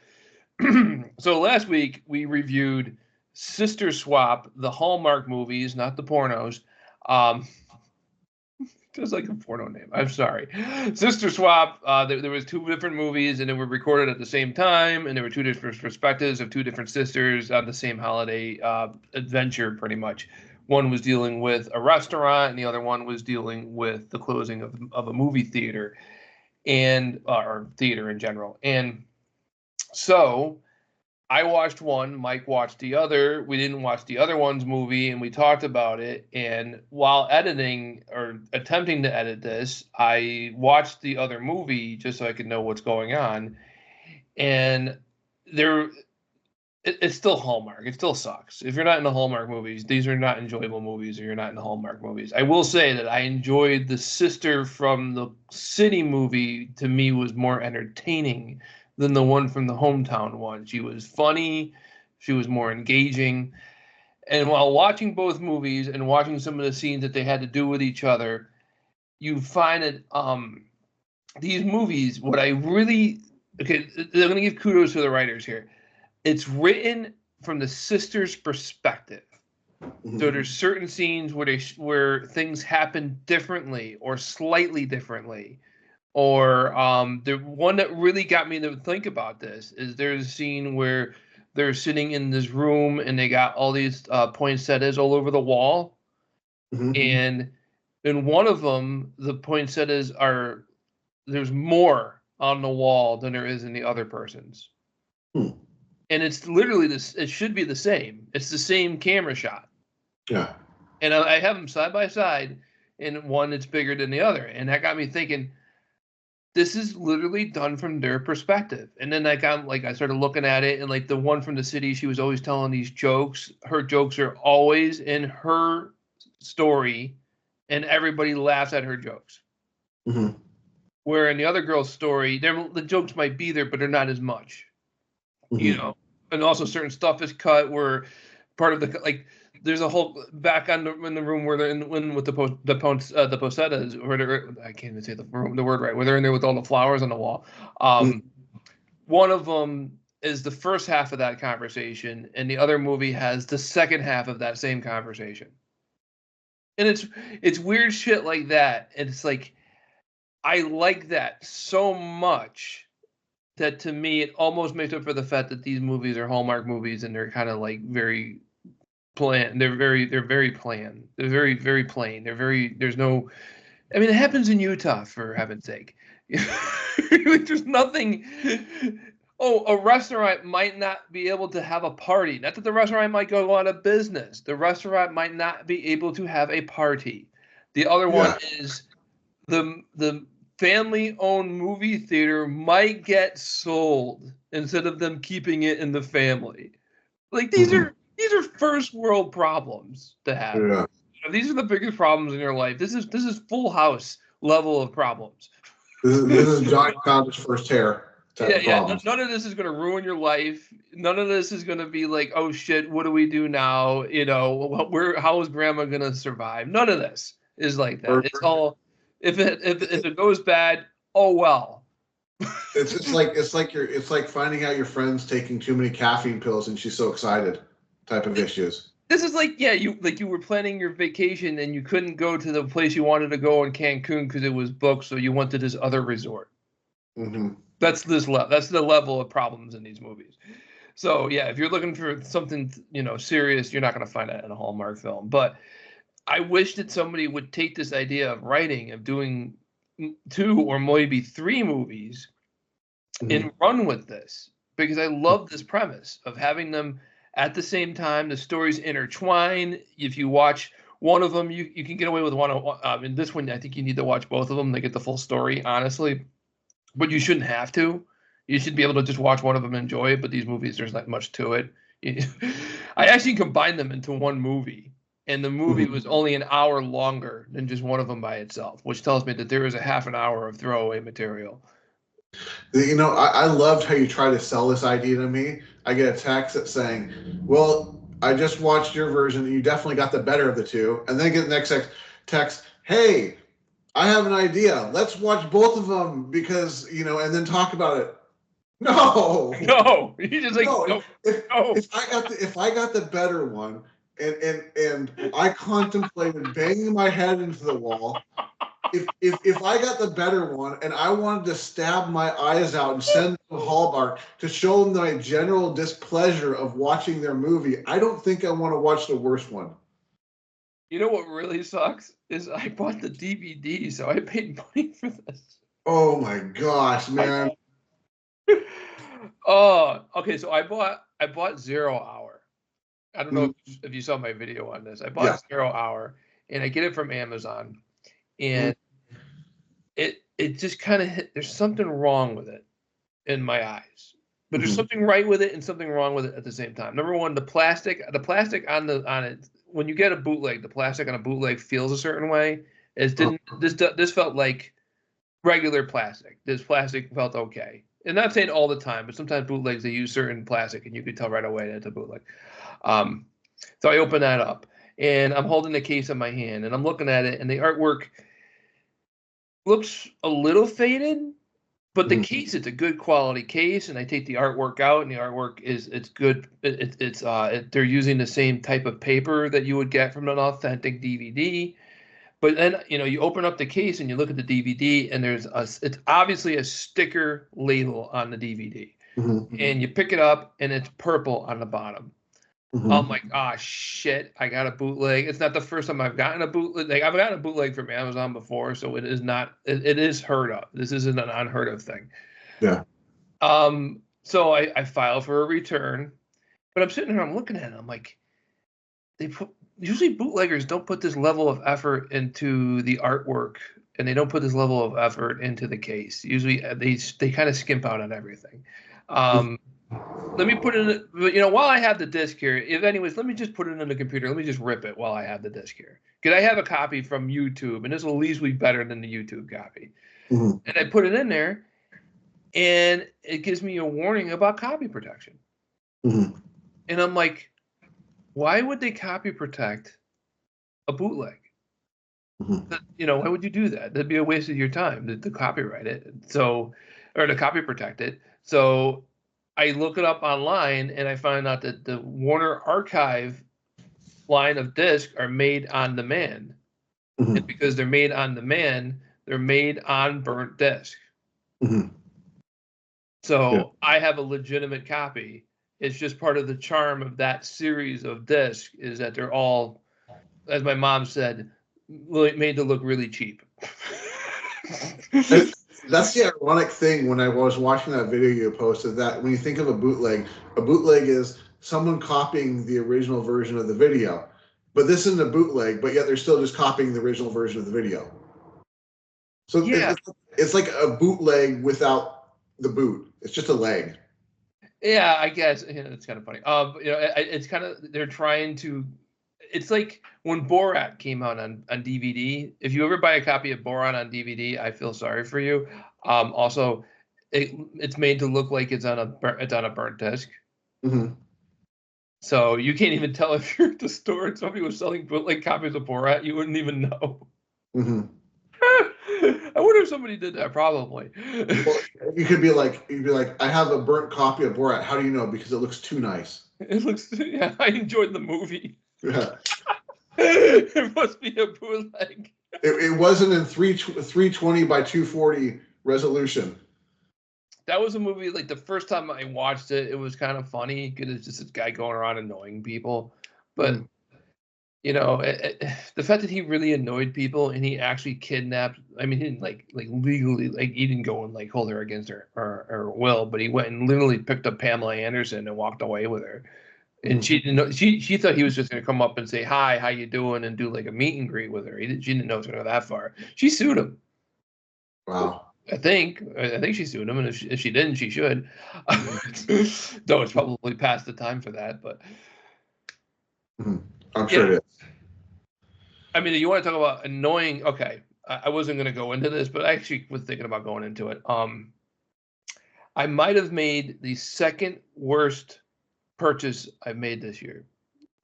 So last week we reviewed Sister Swap, the Hallmark movies, not the pornos. Um, Just like a porno name. I'm sorry. Sister Swap. There was two different movies, and they were recorded at the same time, and there were two different perspectives of two different sisters on the same holiday adventure, pretty much. One was dealing with a restaurant, and the other one was dealing with the closing of a movie theater, and or theater in general. And so I watched one, Mike watched the other. We didn't watch the other one's movie, and we talked about it. And while editing or attempting to edit this, I watched the other movie just so I could know what's going on. And there, it's still Hallmark. It still sucks. If you're not into Hallmark movies, these are not enjoyable movies, or you're not into Hallmark movies. I will say that I enjoyed the sister from the city movie. To me, was more entertaining than the one from the hometown one. She was funny. She was more engaging. And while watching both movies and watching some of the scenes that they had to do with each other, you find that these movies, what I really, okay, I'm going to give kudos to the writers here. It's written from the sister's perspective. Mm-hmm. So there's certain scenes where things happen differently or slightly differently. Or the one that really got me to think about this is there's a scene where they're sitting in this room and they got all these poinsettias all over the wall. Mm-hmm. And in one of them, the poinsettias there's more on the wall than there is in the other person's. Hmm. And it's literally this. It should be the same. It's the same camera shot. Yeah. And I have them side by side, and one it's bigger than the other, and that got me thinking. This is literally done from their perspective. And then I started looking at it, and like the one from the city, she was always telling these jokes. Her jokes are always in her story, and everybody laughs at her jokes. Mm-hmm. Where in the other girl's story, the jokes might be there, but they're not as much. Mm-hmm. You know, and also certain stuff is cut where part of the like there's a whole back in the room where they're in with the posettas, or I can't even say the word right, where they're in there with all the flowers on the wall. One of them is the first half of that conversation, and the other movie has the second half of that same conversation. And it's weird shit like that. And it's like I like that so much that to me it almost makes up for the fact that these movies are Hallmark movies and they're kind of like very plain. They're very plain. They're very plain. There's no. I mean, it happens in Utah, for heaven's sake. There's nothing. Oh, a restaurant might not be able to have a party. Not that the restaurant might go out of business. The restaurant might not be able to have a party. The other one is the family-owned movie theater might get sold instead of them keeping it in the family. Like these are first world problems to have. Yeah. These are the biggest problems in your life. This is Full House level of problems. This is Johnny Cobb's first hair. Yeah. None of this is going to ruin your life. None of this is going to be like, oh shit, what do we do now? You know, how is grandma going to survive? None of this is like that. It's all if it goes bad, oh well. It's like finding out your friend's taking too many caffeine pills and she's so excited type of issues. This is like, yeah, you were planning your vacation and you couldn't go to the place you wanted to go in Cancun because it was booked, so you went to this other resort. Mm-hmm. That's the level of problems in these movies. So yeah, if you're looking for something serious, you're not going to find that in a Hallmark film. But I wish that somebody would take this idea of writing, of doing 2 or maybe 3 movies, and run with this, because I love this premise of having them at the same time. The stories intertwine. If you watch One of them, you can get away with one. In this one, I think you need to watch both of them to get the full story, honestly. But you shouldn't have to. You should be able to just watch one of them and enjoy it. But these movies, there's not much to it. I actually combined them into one movie, and the movie was only an hour longer than just one of them by itself, which tells me that there is a half an hour of throwaway material. You know, I loved how you try to sell this idea to me. I get a text that's saying, well, I just watched your version and you definitely got the better of the two. And then get the next text, hey, I have an idea. Let's watch both of them because, you know, and then talk about it. No. No. You just like, No. no. If I got the better one and I contemplated banging my head into the wall, if I got the better one and I wanted to stab my eyes out and send them to Hallmark to show them my general displeasure of watching their movie, I don't think I want to watch the worst one. You know what really sucks is I bought the DVD, so I paid money for this. Oh my gosh, man. Oh, okay. So I bought 0 Hour. I don't know if you saw my video on this. I bought 0 Hour, and I get it from Amazon, and it just kind of hit. There's something wrong with it in my eyes, but there's something right with it and something wrong with it at the same time. Number one, the plastic on it. When you get a bootleg, the plastic on a bootleg feels a certain way. This felt like regular plastic. This plastic felt okay. And not saying all the time, but sometimes bootlegs they use certain plastic, and you could tell right away that it's a bootleg. So I open that up, and I'm holding the case in my hand, and I'm looking at it, and the artwork looks a little faded, but the case, it's a good quality case, and I take the artwork out, and the artwork it's good. They're using the same type of paper that you would get from an authentic DVD. But then, you know, you open up the case and you look at the DVD, and it's obviously a sticker label on the DVD. And you pick it up, and it's purple on the bottom. I'm like, shit, I got a bootleg. It's not the first time I've gotten a bootleg. Like, I've gotten a bootleg from Amazon before, so it is not. It is heard of. This isn't an unheard of thing. Yeah. So I file for a return, but I'm sitting here, I'm looking at it, I'm like, usually bootleggers don't put this level of effort into the artwork, and they don't put this level of effort into the case. Usually they kind of skimp out on everything. Let me put it in, you know, while I have the disc here, let me just put it in the computer. Let me just rip it while I have the disc here. Because I have a copy from YouTube, and this will at least be better than the YouTube copy. And I put it in there, and it gives me a warning about copy protection. And I'm like, why would they copy protect a bootleg? You know, why would you do that? That'd be a waste of your time to copyright it. So, or to copy protect it. So I look it up online, and I find out that the Warner Archive line of discs are made on demand. And because they're made on demand, they're made on burnt disc. So I have a legitimate copy. It's just part of the charm of that series of discs is that they're all, as my mom said, made to look really cheap. That's the ironic thing when I was watching that video you posted, that when you think of a bootleg is someone copying the original version of the video. But this isn't a bootleg, but yet they're still just copying the original version of the video. So it's like a bootleg without the boot. It's just a leg. Yeah, I guess it's kind of funny. You know, it's kind of, they're trying to. It's like when Borat came out on DVD. If you ever buy a copy of Borat on DVD, I feel sorry for you. Also, it's made to look like it's on a burnt disc. So you can't even tell if you're at the store and somebody was selling bootleg copies of Borat. You wouldn't even know. I wonder if somebody did that. Probably. Well, you could be like, I have a burnt copy of Borat. How do you know? Because it looks too nice. It looks. Yeah, I enjoyed the movie. Yeah. It must be a bootleg. It wasn't in 320 by 240 resolution. That was a movie, like the first time I watched it, it was kind of funny because it's just this guy going around annoying people. But you know, the fact that he really annoyed people and he actually kidnapped. I mean, he didn't like legally, like he didn't go and like hold her against her will, but he went and literally picked up Pamela Anderson and walked away with her. And she didn't know. She thought he was just going to come up and say hi, how you doing, and do like a meet and greet with her. She didn't know it was going to go that far. She sued him. Wow. I think she sued him, and if she didn't, she should. Though it's probably past the time for that, but I'm sure it is. I mean, you want to talk about annoying? Okay, I wasn't going to go into this, but I actually was thinking about going into it. I might have made the second worst purchase I've made this year,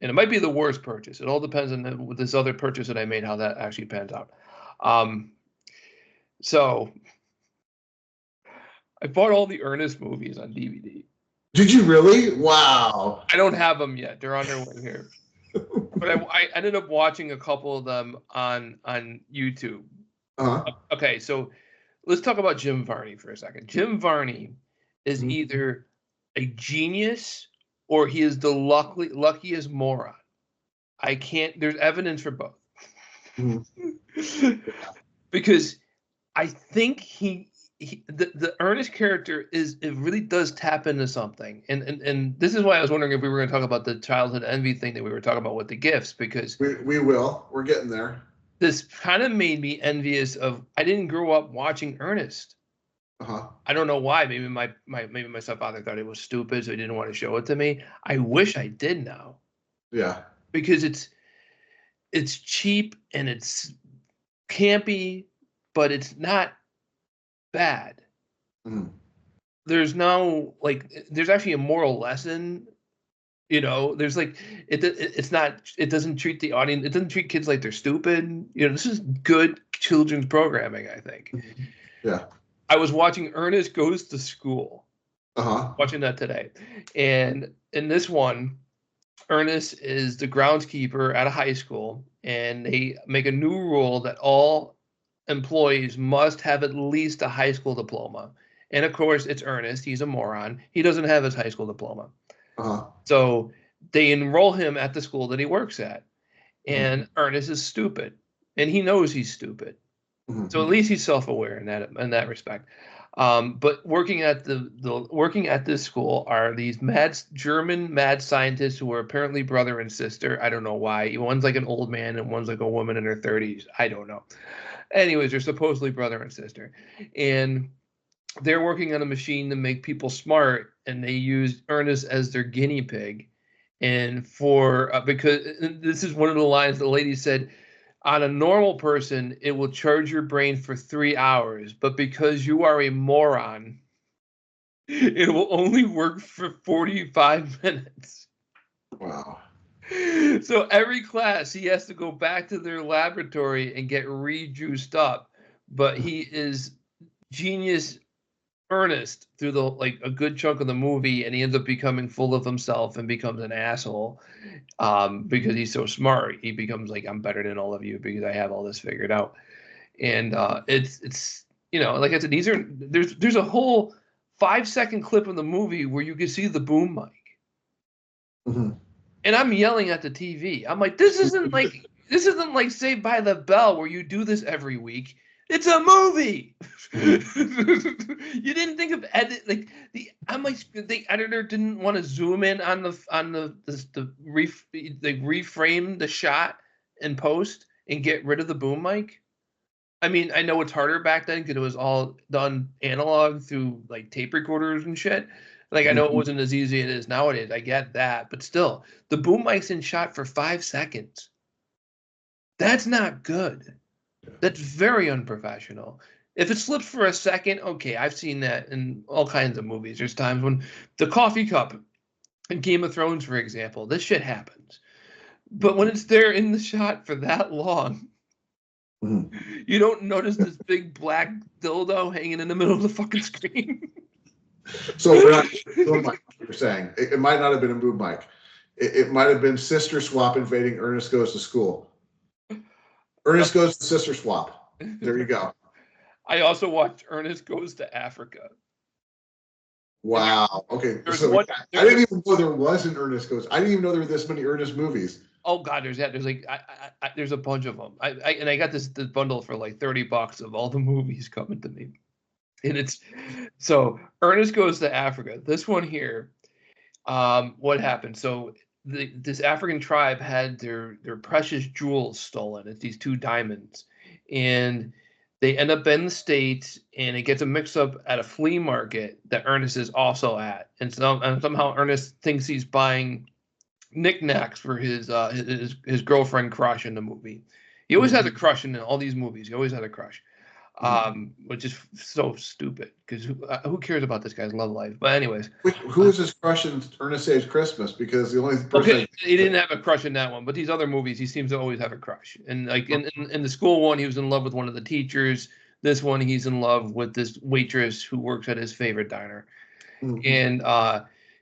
and it might be the worst purchase. It all depends on this other purchase that I made, how that actually pans out. So I bought all the Ernest movies on DVD. Did you really? Wow. I don't have them yet. They're on their way here. But I ended up watching a couple of them on YouTube. Okay, so let's talk about Jim Varney for a second. Jim Varney is either a genius or he is the luckiest moron. There's evidence for both. Because I think the Ernest character it really does tap into something. And this is why I was wondering if we were going to talk about the childhood envy thing that we were talking about with the gifts, because we will. We're getting there. This kind of made me envious of. I didn't grow up watching Ernest. I don't know why. Maybe my stepfather thought it was stupid, so he didn't want to show it to me. I wish I did now. Yeah. Because it's cheap and it's campy, but it's not bad. There's there's actually a moral lesson. There's it doesn't treat the audience, it doesn't treat kids like they're stupid. This is good children's programming, I think. Yeah. I was watching Ernest Goes to School. Watching that today. And in this one, Ernest is the groundskeeper at a high school, and they make a new rule that all employees must have at least a high school diploma. And of course, it's Ernest. He's a moron. He doesn't have his high school diploma. So they enroll him at the school that he works at. And Ernest is stupid. And he knows he's stupid. So at least he's self-aware in that respect. But working at this school are these German mad scientists who are apparently brother and sister. I don't know why. One's like an old man and one's like a woman in her 30s. I don't know. Anyways, they're supposedly brother and sister. And they're working on a machine to make people smart, and they use Ernest as their guinea pig. And because this is one of the lines the lady said, on a normal person, it will charge your brain for 3 hours, but because you are a moron, it will only work for 45 minutes. Wow. So every class, he has to go back to their laboratory and get re-juiced up. But he is genius Ernest through a good chunk of the movie, and he ends up becoming full of himself and becomes an asshole because he's so smart. He becomes like, I'm better than all of you because I have all this figured out. And it's like I said, there's a whole 5-second clip in the movie where you can see the boom mic. And I'm yelling at the TV. I'm like, this isn't like Saved by the Bell where you do this every week. It's a movie. You didn't think of edit the editor didn't want to zoom in on the reframe the shot in post and get rid of the boom mic. I mean, I know it's harder back then because it was all done analog through like tape recorders and shit. Like, I know it wasn't as easy as it is nowadays. I get that, but still, the boom mic's in shot for 5 seconds. That's not good. That's very unprofessional. If it slips for a second, okay, I've seen that in all kinds of movies. There's times when the coffee cup in Game of Thrones, for example, this shit happens. But when it's there in the shot for that long, you don't notice this big black dildo hanging in the middle of the fucking screen. So we're not boom mic, you're saying. It might not have been a boom mic. It might have been Sister Swap invading Ernest Goes to School. Ernest Goes to Sister Swap. There you go. I also watched Ernest Goes to Africa. Wow. Okay. So I didn't even know there was an Ernest Goes. I didn't even know there were this many Ernest movies. Oh God, there's there's a bunch of them. I got this bundle for like $30 of all the movies coming to me, and it's so Ernest Goes to Africa. This one here, what happened? So this African tribe had their precious jewels stolen. It's these 2 diamonds, and they end up in the States, and it gets a mix up at a flea market that Ernest is also at, and somehow Ernest thinks he's buying knickknacks for his girlfriend crush in the movie. He always has a crush in all these movies. He always had a crush, which is so stupid because who cares about this guy's love life? But anyways, who is his crush in Ernest Saves Christmas? Because the only person he didn't have a crush in that one, but these other movies he seems to always have a crush. And like in the school one, he was in love with one of the teachers. This one, he's in love with this waitress who works at his favorite diner, and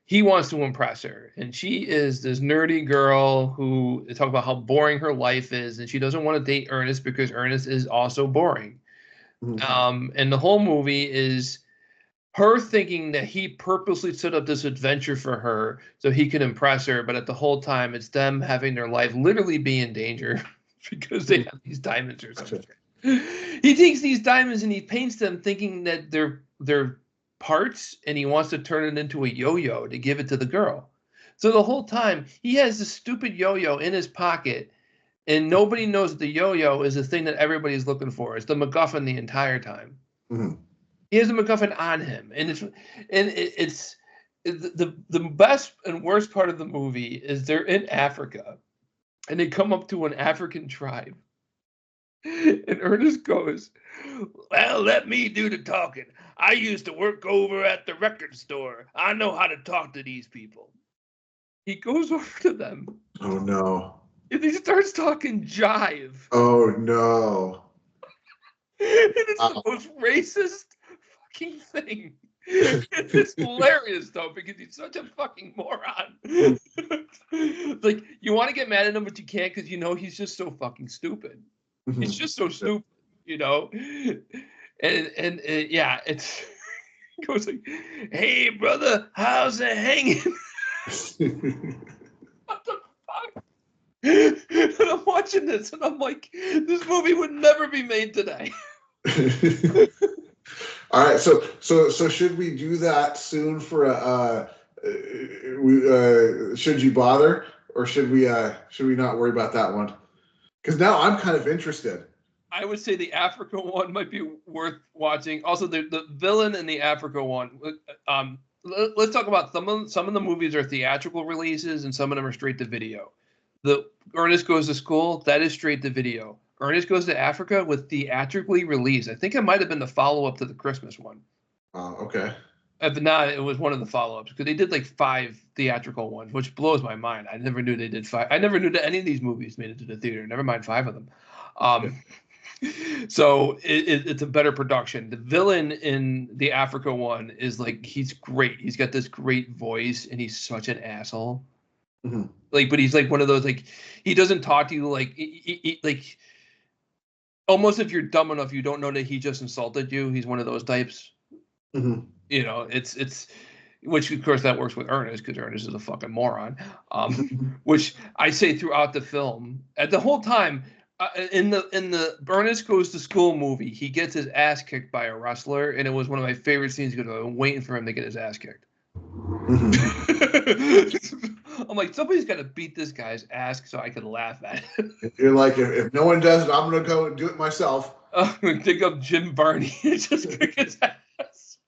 he wants to impress her, and she is this nerdy girl who talk about how boring her life is, and she doesn't want to date Ernest because Ernest is also boring. And the whole movie is her thinking that he purposely set up this adventure for her so he can impress her, but at the whole time it's them having their life literally be in danger because they have these diamonds or something. He takes these diamonds and he paints them thinking that they're parts, and he wants to turn it into a yo-yo to give it to the girl. So the whole time he has this stupid yo-yo in his pocket, and nobody knows that the yo-yo is the thing that everybody's looking for. It's the MacGuffin the entire time. He has the MacGuffin on him, and it's the best and worst part of the movie is they're in Africa, and they come up to an African tribe, and Ernest goes, "Well, let me do the talking. I used to work over at the record store. I know how to talk to these people." He goes over to them. Oh no. And he starts talking jive. Oh no. And it's the most racist fucking thing. It's hilarious though, because he's such a fucking moron. Like, you want to get mad at him, but you can't because you know he's just so fucking stupid. He's just so stupid, you know? And yeah, it goes like, "Hey brother, how's it hanging?" What the fuck? And I'm watching this and I'm like, this movie would never be made today. All right, so should we do that soon for should you bother, or should we not worry about that one? Because now I'm kind of interested. I would say the Africa one might be worth watching. Also, the villain in the Africa one. Let's talk about some of the movies are theatrical releases and some of them are straight to video. The Ernest Goes to School, that is straight to video. Ernest Goes to Africa was theatrically released. I think it might have been the follow-up to the Christmas one. Okay. But not, it was one of the follow-ups because they did like 5 theatrical ones, which blows my mind. I never knew they did 5. I never knew that any of these movies made it to the theater. Never mind 5 of them. So it's a better production. The villain in the Africa one is like, he's great. He's got this great voice and he's such an asshole. Like, but he's like one of those, like, he doesn't talk to you like like almost if you're dumb enough you don't know that he just insulted you. He's one of those types. You know, it's which of course that works with Ernest because Ernest is a fucking moron. Which I say throughout the film, at the whole time. In the Ernest Goes to School movie, he gets his ass kicked by a wrestler, and it was one of my favorite scenes because I've been waiting for him to get his ass kicked. I'm like, somebody's got to beat this guy's ass so I can laugh at it. You're like, if no one does it, I'm gonna go and do it myself. I'm gonna dig up Jim Barney and just kick his ass.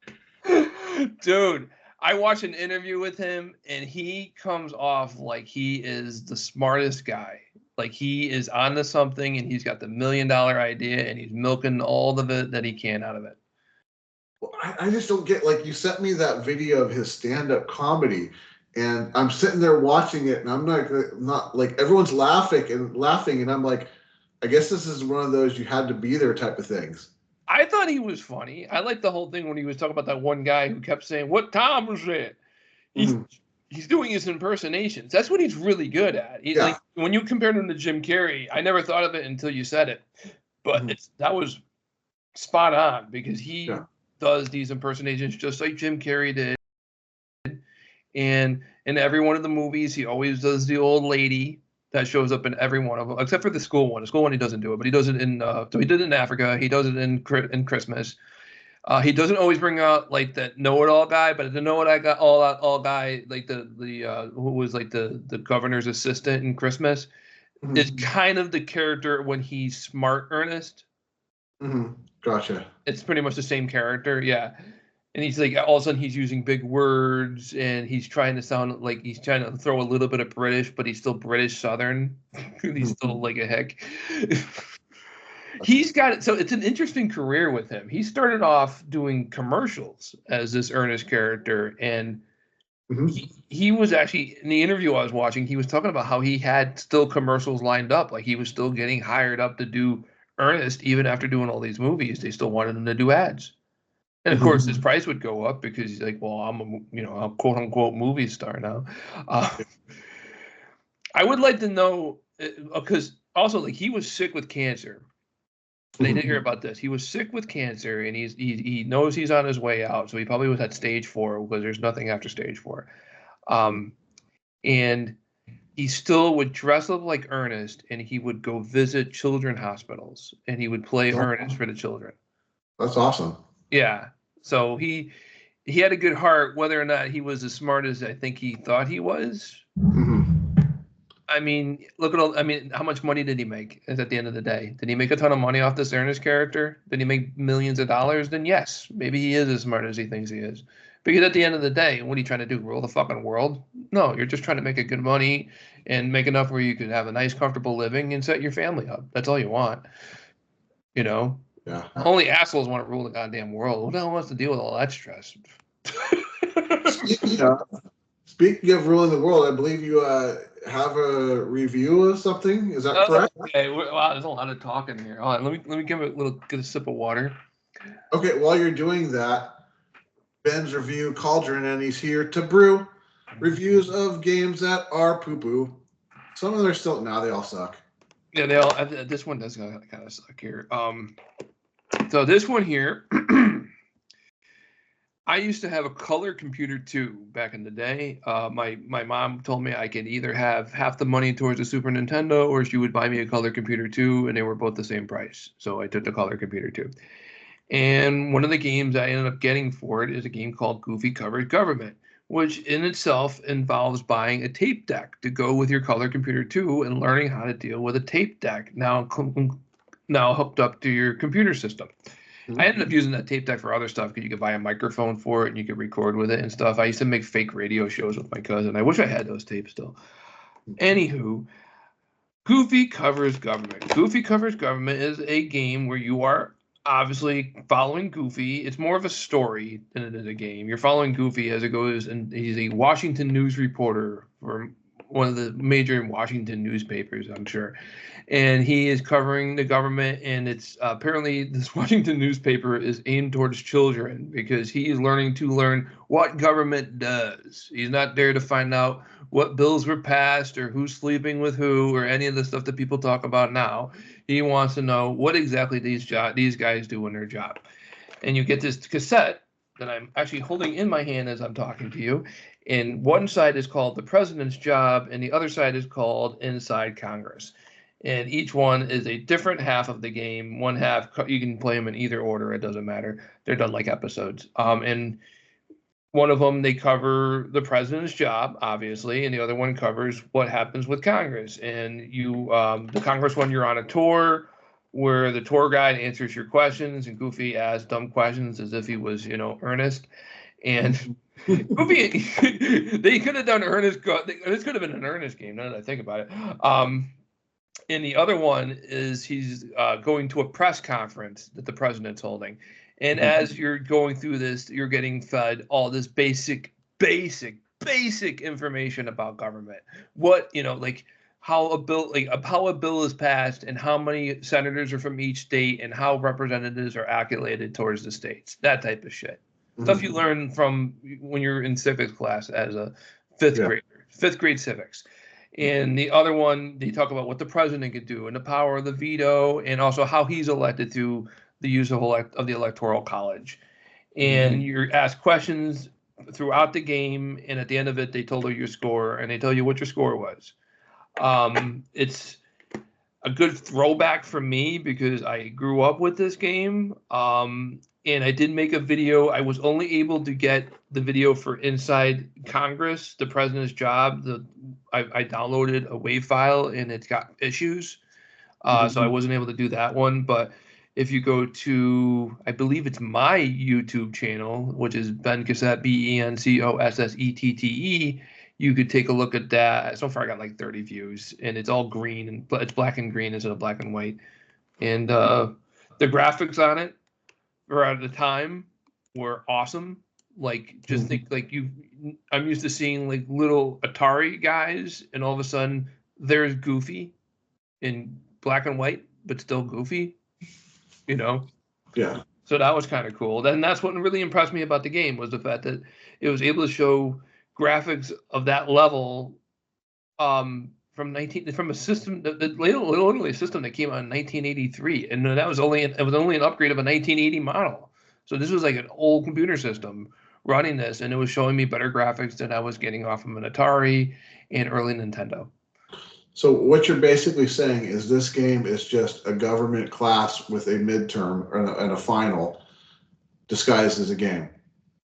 Dude, I watched an interview with him, and he comes off like he is the smartest guy. Like, he is onto something, and he's got the $1 million idea, and he's milking all of it that he can out of it. Well, I just don't get, like, you sent me that video of his stand-up comedy, and I'm sitting there watching it, and I'm not like everyone's laughing, and I'm like, I guess this is one of those you had to be there type of things. I thought he was funny. I liked the whole thing when he was talking about that one guy who kept saying, "What Tom was it?" He's doing his impersonations. That's what he's really good at. Like, when you compared him to Jim Carrey, I never thought of it until you said it. But that was spot on because he does these impersonations just like Jim Carrey did. And in every one of the movies, he always does the old lady that shows up in every one of them, except for the school one. The school one, he doesn't do it, but he does it in. So he did it in Africa. He does it in Christmas. He doesn't always bring out like the know-it-all guy, but the know-it-all guy, like the who was like the governor's assistant in Christmas, is kind of the character when he's smart, Ernest. Gotcha. It's pretty much the same character, yeah. And he's like, all of a sudden he's using big words, and he's trying to sound like he's trying to throw a little bit of British, but he's still British Southern. He's still like a hick. He's got it. So it's an interesting career with him. He started off doing commercials as this Ernest character, and he was actually in the interview I was watching. He was talking about how he had still commercials lined up, like he was still getting hired up to do Ernest even after doing all these movies. They still wanted him to do ads, and of course his price would go up because he's like, well, I'm a quote unquote movie star now. I would like to know because also like he was sick with cancer. They didn't hear about this. He was sick with cancer, and he knows he's on his way out. So he probably was at stage 4 because there's nothing after stage 4. And he still would dress up like Ernest, and he would go visit children's hospitals, and he would play Ernest for the children. That's awesome. Yeah. So he had a good heart, whether or not he was as smart as I think he thought he was. I mean, look at all. I mean, how much money did he make? At the end of the day, did he make a ton of money off this Ernest character? Did he make millions of dollars? Then yes, maybe he is as smart as he thinks he is. Because at the end of the day, what are you trying to do? Rule the fucking world? No, you're just trying to make a good money and make enough where you could have a nice, comfortable living and set your family up. That's all you want. You know? Yeah. Only assholes want to rule the goddamn world. Who the hell wants to deal with all that stress? Speaking of ruling the world, I believe you have a review of something. Is that correct? Okay. Wow, there's a lot of talking here. All right, let me get a sip of water. Okay, while you're doing that, Ben's review cauldron, and he's here to brew reviews of games that are poo-poo. Some of them are still they all suck. Yeah, they all. This one does kind of suck here. So this one here. I used to have a color computer too back in the day. My mom told me I could either have half the money towards the Super Nintendo or she would buy me a color computer too, and they were both the same price. So I took the color computer too. And one of the games I ended up getting for it is a game called Goofy Covered Government, which in itself involves buying a tape deck to go with your color computer too and learning how to deal with a tape deck now hooked up to your computer system. I ended up using that tape deck for other stuff because you could buy a microphone for it and you could record with it and stuff. I used to make fake radio shows with my cousin. I wish I had those tapes still. Anywho, Goofy Covers Government. Goofy Covers Government is a game where you are obviously following Goofy. It's more of a story than it is a game. You're following Goofy as it goes, and he's a Washington news reporter for one of the major Washington newspapers, I'm sure. And he is covering the government, and it's apparently this Washington newspaper is aimed towards children because he is learning what government does. He's not there to find out what bills were passed or who's sleeping with who or any of the stuff that people talk about now. He wants to know what exactly these guys do in their job. And you get this cassette that I'm actually holding in my hand as I'm talking to you. And one side is called The President's Job, and the other side is called Inside Congress. And each one is a different half of the game. One half, you can play them in either order. It doesn't matter. They're done like episodes. And one of them, they cover the president's job, obviously, and the other one covers what happens with Congress. And the Congress one, you're on a tour where the tour guide answers your questions, and Goofy asks dumb questions as if he was, Ernest. And Goofy, they could have done Ernest. This could have been an Ernest game. Now that I think about it. And the other one is he's going to a press conference that the president's holding. And as you're going through this, you're getting fed all this basic information about government. What, like how a bill is passed and how many senators are from each state and how representatives are accolated towards the states. That type of shit. Stuff you learn from when you're in civics class as a fifth grade civics. And the other one, they talk about what the president could do and the power of the veto and also how he's elected through the use of the Electoral College. And you're asked questions throughout the game, and at the end of it, they told you your score, and they tell you what your score was. It's a good throwback for me because I grew up with this game. and I did make a video. I was only able to get the video for Inside Congress, the president's job. I downloaded a WAV file and it's got issues, so I wasn't able to do that one. But if you go to, I believe it's my YouTube channel, which is Ben Cassette, BenCossettE, you could take a look at that. So far, I got like 30 views, and it's all green and it's black and green instead of black and white. And the graphics on it, or at the time, were awesome. Like, just think, like I'm used to seeing like little Atari guys, and all of a sudden there's Goofy in black and white, but still Goofy, you know? Yeah. So that was kind of cool. Then that's what really impressed me about the game, was the fact that it was able to show graphics of that level, from a system, the literally a system that came out in 1983, and that was only an upgrade of a 1980 model. So this was like an old computer system running this, and it was showing me better graphics than I was getting off of an Atari and early Nintendo. So what you're basically saying is this game is just a government class with a midterm and a final disguised as a game,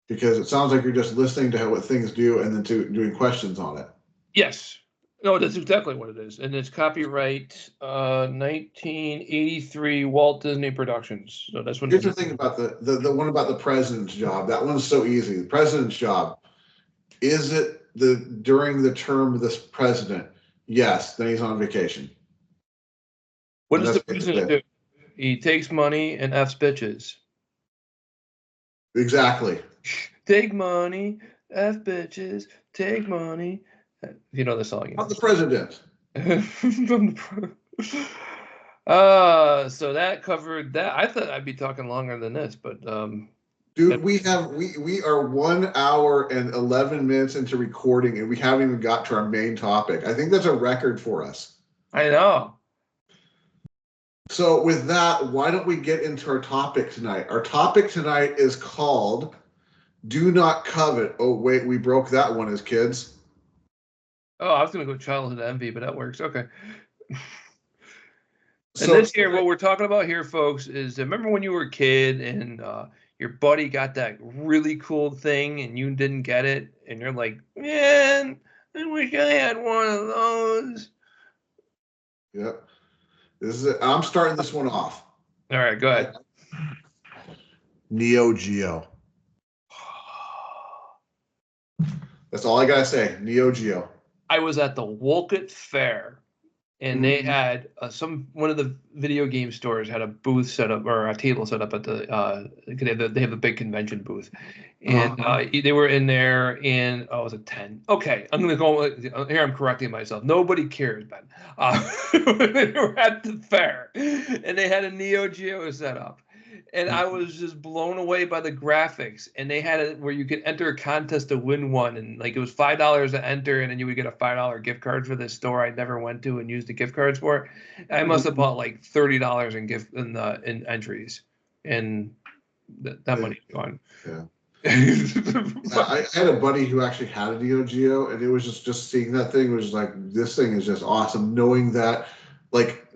because it sounds like you're just listening to what things do and then doing questions on it. Yes. No, that's exactly what it is. And it's copyright 1983 Walt Disney Productions. So that's when. Here's the thing about the one about the president's job. That one's so easy. The president's job. Is it during the term of this president? Yes. Then he's on vacation. What does the president do? He takes money and F's bitches. Exactly. Take money, F bitches, take money. You know the song. Not the president. So that covered that. I thought I'd be talking longer than this, but dude, we are 1 hour and 11 minutes into recording, and we haven't even got to our main topic. I think that's a record for us. I know. So with that, why don't we get into our topic tonight? Our topic tonight is called "Do Not Covet." Oh wait, we broke that one as kids. Oh, I was gonna go childhood envy, but that works. Okay. And this here, what we're talking about here, folks, is remember when you were a kid and your buddy got that really cool thing and you didn't get it, and you're like, man, I wish I had one of those. Yep. This is it. I'm starting this one off. All right, go ahead. Neo Geo. That's all I gotta say. Neo Geo. I was at the Wolcott Fair, and they had one of the video game stores had a booth set up, or a table set up at the they have a big convention booth, and they were in there, and it was a 10. Okay, I'm gonna go here. I'm correcting myself. Nobody cares, Ben. They were at the fair, and they had a Neo Geo set up. And I was just blown away by the graphics. And they had it where you could enter a contest to win one. And like it was $5 to enter, and then you would get a $5 gift card for this store I never went to and used the gift cards for. I must have bought like $30 in entries. And that money's gone. Yeah. I had a buddy who actually had a Neo Geo, and it was just seeing that thing was like, this thing is just awesome. Knowing that, like,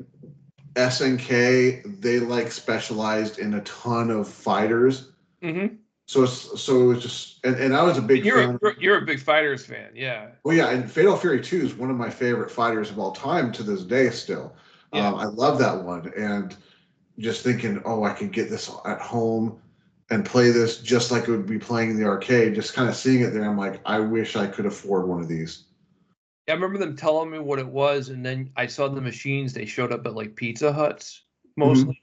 SNK, they like specialized in a ton of fighters. Mm-hmm. So it was just, and I was a big fan. You're a big Fighters fan, yeah. Well, yeah, and Fatal Fury 2 is one of my favorite fighters of all time to this day still. Yeah. I love that one, and just thinking, oh, I could get this at home and play this just like it would be playing in the arcade. Just kind of seeing it there, I'm like, I wish I could afford one of these. I remember them telling me what it was, and then I saw the machines. They showed up at like Pizza Huts mostly,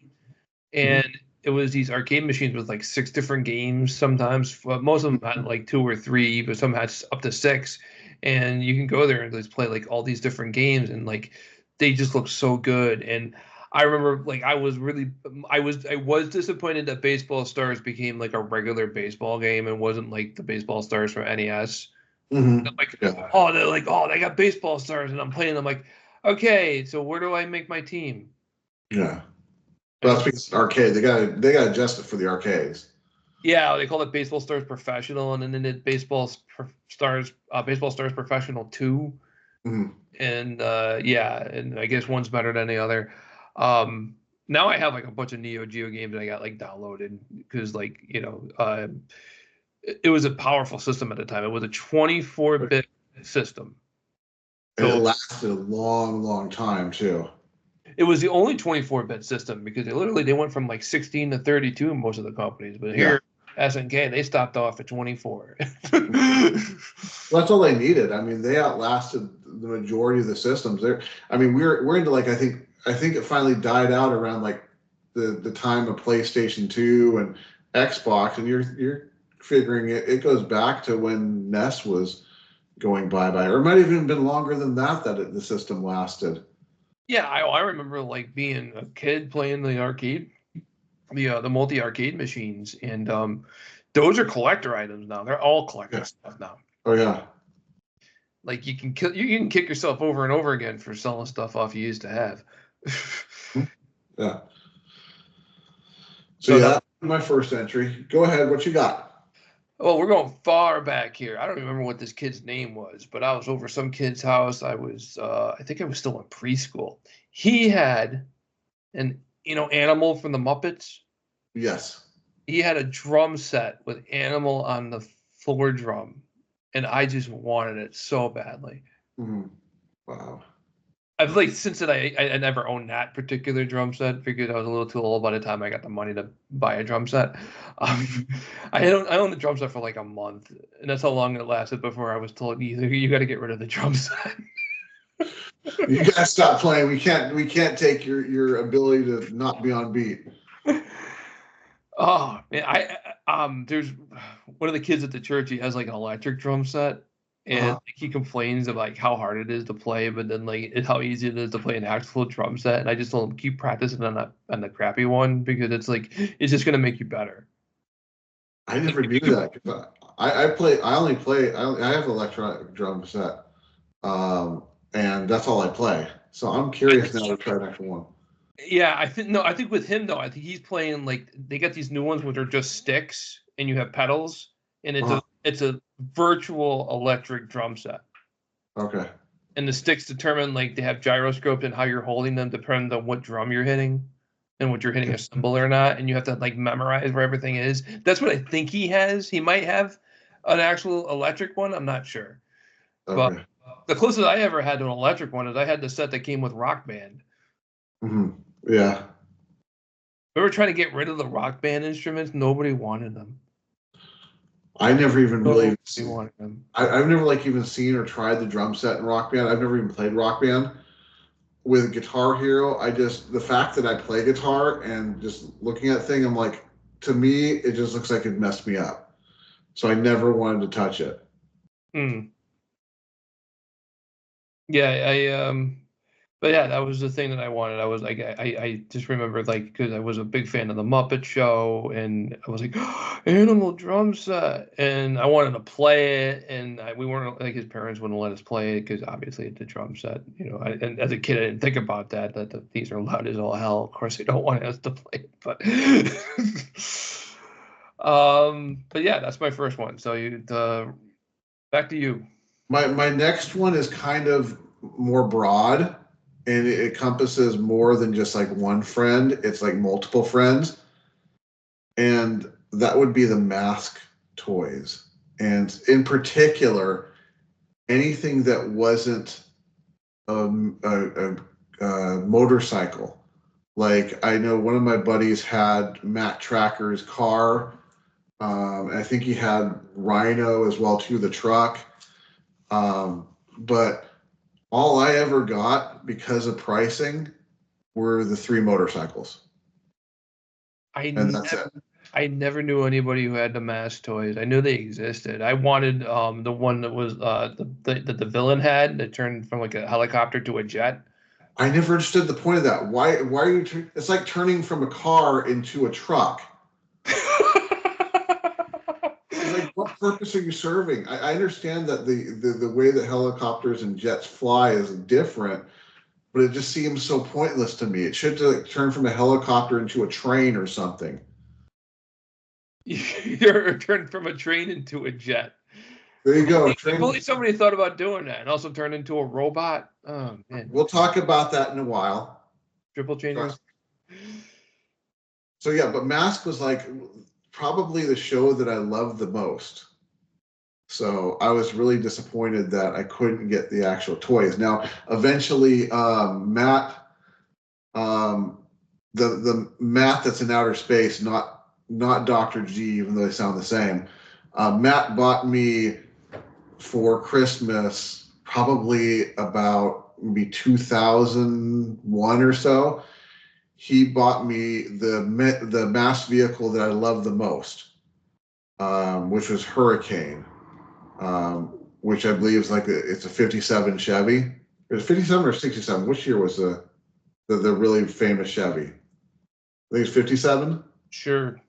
and it was these arcade machines with like 6 different games. Sometimes most of them had like 2 or 3, but some had up to 6. And you can go there and just play like all these different games, and like they just look so good. And I remember like I was disappointed that Baseball Stars became like a regular baseball game and wasn't like the Baseball Stars from NES. Mm-hmm. Like, they got Baseball Stars, and I'm playing. I'm like, okay, so where do I make my team? Yeah, well, that's because arcade. They got adjust it for the arcades. Yeah, they call it Baseball Stars Professional, and then they did Baseball Stars Professional 2. Mm-hmm. And and I guess one's better than the other. Now I have like a bunch of Neo Geo games that I got like downloaded because like it was a powerful system at the time. It was a 24-bit system. And it So lasted a long, long time too. it was the only 24-bit system because they went from like 16 to 32 in most of the companies, but here SNK they stopped off at 24. Well, that's all they needed. I mean, they outlasted the majority of the systems. I mean, we're into like I think it finally died out around like the time of PlayStation 2 and Xbox, and you're figuring it goes back to when NES was going bye-bye, or it might have even been longer than that the system lasted. Yeah, I remember like being a kid playing the arcade, the multi arcade machines, and those are collector items now. They're all collector stuff now. Oh yeah. Like you can kick yourself over and over again for selling stuff off you used to have. Yeah. So Yeah, that's my first entry. Go ahead. What you got? well, we're going far back here. I don't remember what this kid's name was, but I was over some kid's house. I think I was still in preschool. He had an animal from the Muppets. Yes. He had a drum set with Animal on the floor drum, and I just wanted it so badly. Mm-hmm. Wow. I've like since then I never owned that particular drum set. Figured I was a little too old by the time I got the money to buy a drum set. I owned the drum set for like a month, and that's how long it lasted before I was told you got to get rid of the drum set. You gotta stop playing. We can't take your ability to not be on beat. Oh man, there's one of the kids at the church. He has like an electric drum set, and like, he complains of like how hard it is to play, but then like how easy it is to play an actual drum set. And I just told him keep practicing on the crappy one because it's just gonna make you better. I never do that. I have an electronic drum set, and that's all I play. So I'm curious now to try an actual one. Yeah, I think with him though, I think he's playing like they got these new ones which are just sticks and you have pedals, and it's a virtual electric drum set. Okay. And the sticks determine like they have gyroscopes and how you're holding them depends on what drum you're hitting and what you're hitting a cymbal or not, and you have to like memorize where everything is. That's what I think he has. He might have an actual electric one. I'm not sure, but Okay. the closest I ever had to an electric one is I had the set that came with Rock Band. Mm-hmm. Yeah. We were trying to get rid of the Rock Band instruments. Nobody wanted them. I never even really wanted them. I've never like even seen or tried the drum set in Rock Band. I've never even played Rock Band. With Guitar Hero, the fact that I play guitar and just looking at the thing, I'm like, to me, it just looks like it messed me up. So I never wanted to touch it. Yeah, but yeah, that was the thing that I wanted. I was like, I just remember like because I was a big fan of the Muppet Show, and I was like, Animal drum set, and I wanted to play it, and we weren't like his parents wouldn't let us play it because obviously it's a drum set, and as a kid I didn't think about that these are loud as all hell. Of course they don't want us to play it, but but yeah, that's my first one. So back to you. My next one is kind of more broad, and it encompasses more than just like one friend. It's like multiple friends, and that would be the mask toys, and in particular, anything that wasn't a motorcycle. Like I know one of my buddies had Matt Tracker's car. I think he had Rhino as well too, the truck. But all I ever got because of pricing were the 3 motorcycles. That's it. I never knew anybody who had the mask toys. I knew they existed. I wanted the one that was the villain had that turned from like a helicopter to a jet. I never understood the point of that. Why are you? It's like turning from a car into a truck. It's like, what purpose are you serving? I understand that the way that helicopters and jets fly is different, but it just seems so pointless to me. It should like turn from a helicopter into a train or something. You're turned from a train into a jet. There you go. If only somebody thought about doing that and also turned into a robot. Oh man. We'll talk about that in a while. Triple changers. So yeah, but Mask was like probably the show that I loved the most. So I was really disappointed that I couldn't get the actual toys. Now, eventually, Matt, um, the Matt that's in outer space, not Dr. G, even though they sound the same. Matt bought me for Christmas probably about maybe 2001 or so. He bought me the mass vehicle that I love the most, which was Hurricane, which I believe is like it's a '57 Chevy. It was '57 or '67. Which year was the really famous Chevy? I think it's '57. Sure.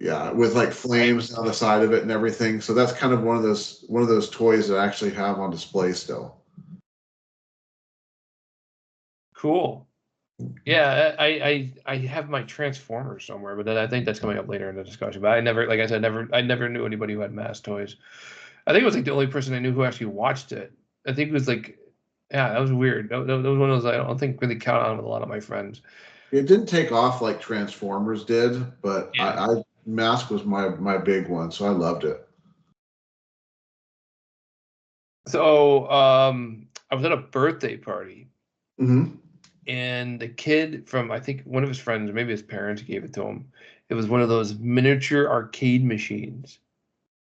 Yeah, with like flames on the side of it and everything. So that's kind of one of those toys that I actually have on display still. Cool. Yeah, I have my Transformers somewhere, but then I think that's coming up later in the discussion. But I never, like I said, I never knew anybody who had mass toys. I think it was like the only person I knew who actually watched it. I think it was like, yeah, that was weird. That was one of those I don't think really count on with a lot of my friends. It didn't take off like Transformers did, but Yeah. I Mask was my big one, so I loved it. So I was at a birthday party, Mm-hmm. and the kid from I think one of his friends, or maybe his parents, gave it to him. It was one of those miniature arcade machines.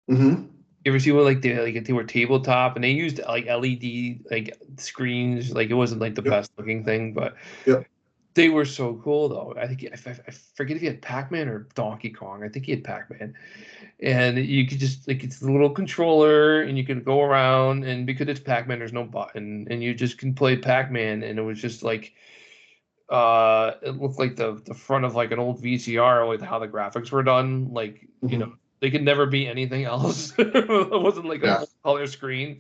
Mm-hmm. You ever see what they were tabletop and they used like LED like screens, like it wasn't like the Yep. best looking thing, but Yep. they were so cool though. I think I forget if he had Pac-Man or Donkey Kong. I think he had Pac-Man, and you could just like it's the little controller and you could go around, and because it's Pac-Man, there's no button, and you just can play Pac-Man, and it was just like it looked like the front of like an old VCR with how the graphics were done, like Mm-hmm. they could never be anything else. It wasn't like a Yeah. full color screen.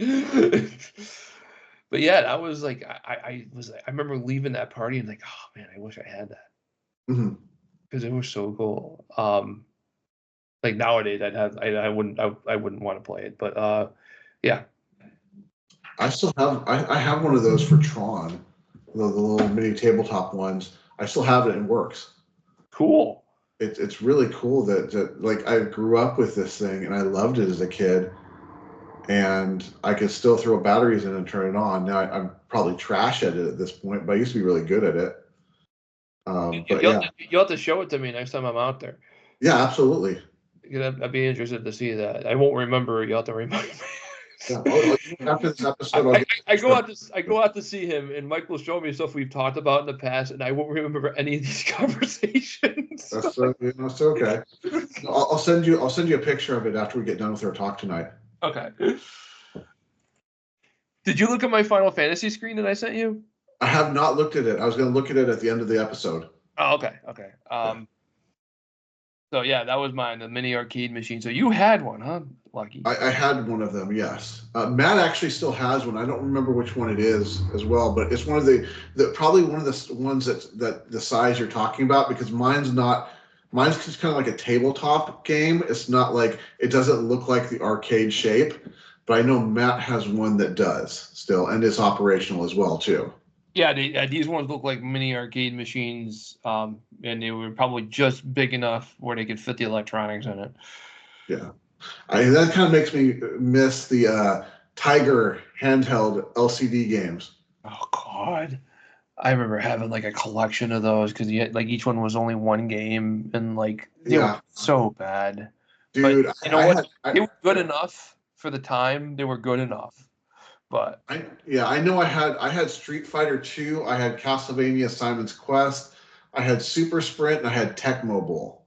But yeah, that was like I remember leaving that party and like, oh man, I wish I had that Mm-hmm. because it was so cool. Like nowadays I wouldn't want to play it, but yeah, I have one of those for Tron, the little mini tabletop ones. I still have it and it works. cool. It's really cool that like I grew up with this thing and I loved it as a kid, and I could still throw batteries in and turn it on. Now I'm probably trash at it at this point, but I used to be really good at it. But yeah, You'll have to show it to me next time I'm out there. yeah, absolutely. Because I'd be interested to see that. I won't remember. You'll have to remind me. Yeah, after this episode, I'll get. I go out to see him, and Mike will show me stuff we've talked about in the past, and I won't remember any of these conversations. That's it's okay. I'll send you a picture of it after we get done with our talk tonight. Okay. Did you look at my Final Fantasy screen that I sent you? I have not looked at it. I was going to look at it at the end of the episode. Oh, okay, okay. So yeah, that was mine, the mini arcade machine. So you had one, huh? Lucky. I had one of them, yes. Matt actually still has one. I don't remember which one it is as well, but it's one of the probably one of the ones that the size you're talking about, because mine's just kind of like a tabletop game. It's not like, it doesn't look like the arcade shape, but I know Matt has one that does still, and it's operational as well too. Yeah, these ones look like mini arcade machines, and they were probably just big enough where they could fit the electronics in it. Yeah. That kind of makes me miss the Tiger handheld LCD games. Oh God, I remember having like a collection of those because you had, like each one was only one game, and like they were so bad. Dude, but you know what? They were good enough for the time. They were good enough. But I know I had Street Fighter 2, I had Castlevania Simon's Quest, I had Super Sprint, and I had Tecmo Bowl.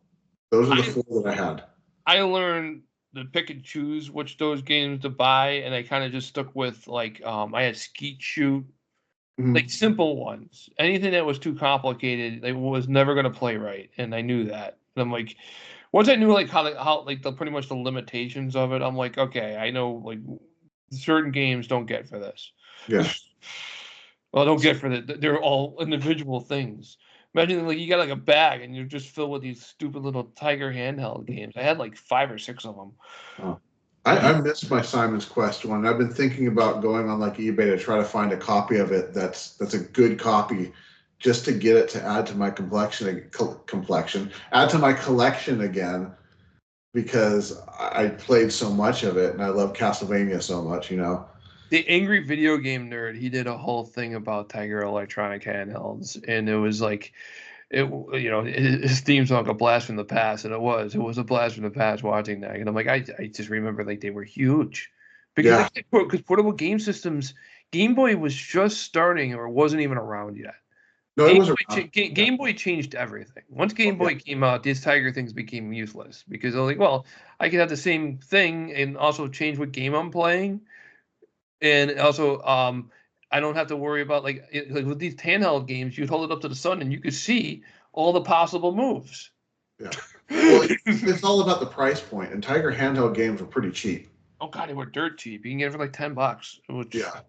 Those are the four that I had. I learned to pick and choose which those games to buy, and I kind of just stuck with like I had Skeet Shoot, like simple ones. Anything that was too complicated, it was never going to play right, and I knew that. And I'm like, once I knew like how like the pretty much the limitations of it, I'm like, okay, I know like certain games don't get for this. Yeah. Well, don't get for that. They're all individual things. Imagine like you got like a bag and you're just filled with these stupid little Tiger handheld games. I had like 5 or 6 of them. Oh. I missed my Simon's Quest one. I've been thinking about going on like eBay to try to find a copy of it that's a good copy just to get it to add to my add to my collection again, because I played so much of it and I love Castlevania so much, you know. The Angry Video Game Nerd, he did a whole thing about Tiger Electronic handhelds, and it was like, his theme song, "A Blast from the Past," and it was a blast from the past watching that. And I'm like, I just remember like they were huge, because Yeah. because portable game systems, Game Boy was just starting or wasn't even around yet. No, it was around. Game Boy changed everything. Once Game Yeah. Boy came out, these Tiger things became useless because they're like, well, I can have the same thing and also change what game I'm playing, and also I don't have to worry about like with these handheld games. You'd hold it up to the sun and you could see all the possible moves. Yeah. Well, it's all about the price point, and Tiger handheld games were pretty cheap. Oh god, they were dirt cheap. You can get it for like $10, which Yeah.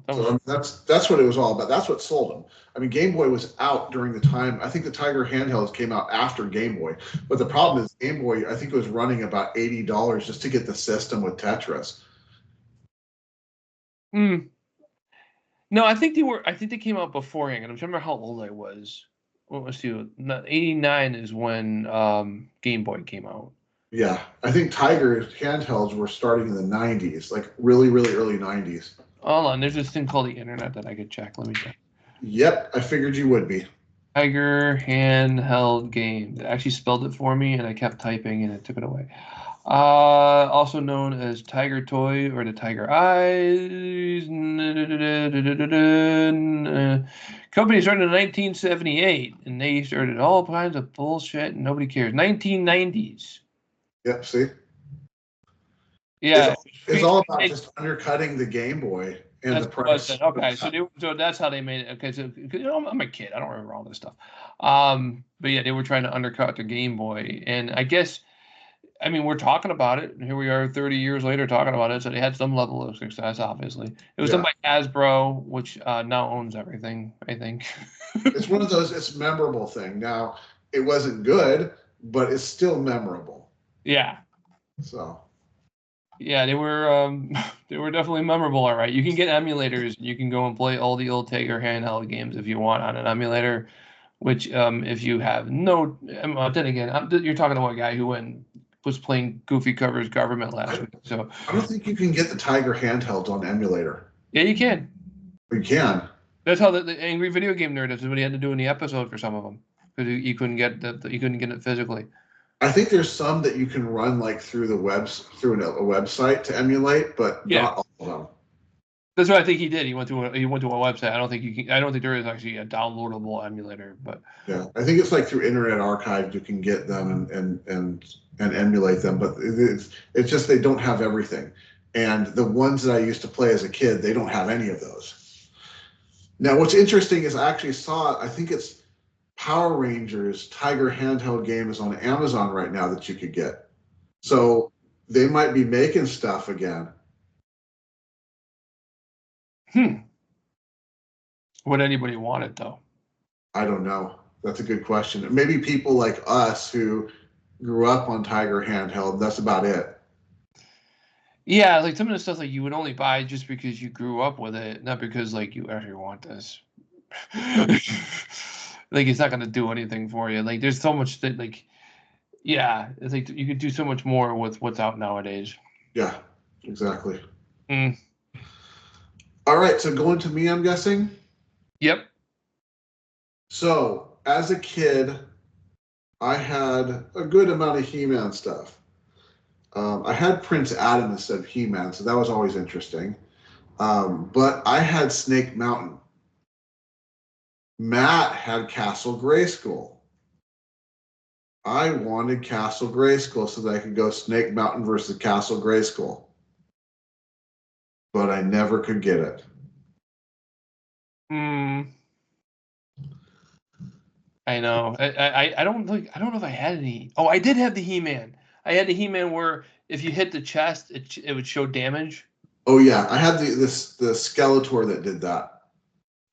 so that's what it was all about. That's what sold them. I mean, Game Boy was out during the time. I think the Tiger handhelds came out after Game Boy, but the problem is Game Boy. I think it was running about $80 just to get the system with Tetris. No, I think they were. I think they came out beforehand. And I'm trying to remember how old I was. What was you? 89 is when Game Boy came out. Yeah, I think Tiger handhelds were starting in the 90s, like really, really early 90s. Hold on, there's this thing called the internet that I could check. Let me check. Yep, I figured you would be. Tiger handheld game. It actually spelled it for me, and I kept typing, and it took it away. Also known as Tiger Toy or the Tiger Eyes. Company started in 1978, and they started all kinds of bullshit, and nobody cares. 1990s. Yep, see? Yeah. It's all about just undercutting the Game Boy and the price. Okay, so that's how they made it. Okay, so I'm a kid, I don't remember all this stuff. But yeah, they were trying to undercut the Game Boy, and I guess, I mean, we're talking about it, and here we are 30 years later talking about it. So they had some level of success, obviously. It was done by Hasbro, which now owns everything, I think. It's one of those, it's a memorable thing. Now, it wasn't good, but it's still memorable. Yeah. So. Yeah, they were definitely memorable. All right, you can get emulators. You can go and play all the old Tiger handheld games if you want on an emulator. Which, if you have no, then again, you're talking to a guy who was playing Goofy Covers Government last week. So I don't think you can get the Tiger handhelds on emulator. Yeah, you can. You can. That's how the Angry Video Game Nerd. That's what he had to do in the episode for some of them, because you couldn't get you couldn't get it physically. I think there's some that you can run like through a website to emulate, but not all of them. That's what I think he did. He went to a website. I don't think there is actually a downloadable emulator, but yeah, I think it's like through Internet Archive you can get them and emulate them, but it's just they don't have everything. And the ones that I used to play as a kid, they don't have any of those. Now, what's interesting is I actually saw, I think it's Power Rangers Tiger handheld game is on Amazon right now that you could get. So they might be making stuff again. Would anybody want it though? I don't know. That's a good question. Maybe people like us who grew up on Tiger handheld, that's about it. Yeah, like some of the stuff like you would only buy just because you grew up with it, not because like you actually want this. Like it's not gonna do anything for you. Like there's so much that like, yeah, it's like you could do so much more with what's out nowadays. Yeah, exactly. All right, so going to me, I'm guessing. Yep. So as a kid, I had a good amount of He-Man stuff. I had Prince Adam instead of He-Man, so that was always interesting. But I had Snake Mountain. Matt had Castle Grayskull. I wanted Castle Grayskull so that I could go Snake Mountain versus Castle Grayskull. But I never could get it. I know. I don't know if I had any. Oh, I did have the He-Man. I had the He-Man where if you hit the chest, it would show damage. Oh yeah, I had the Skeletor that did that.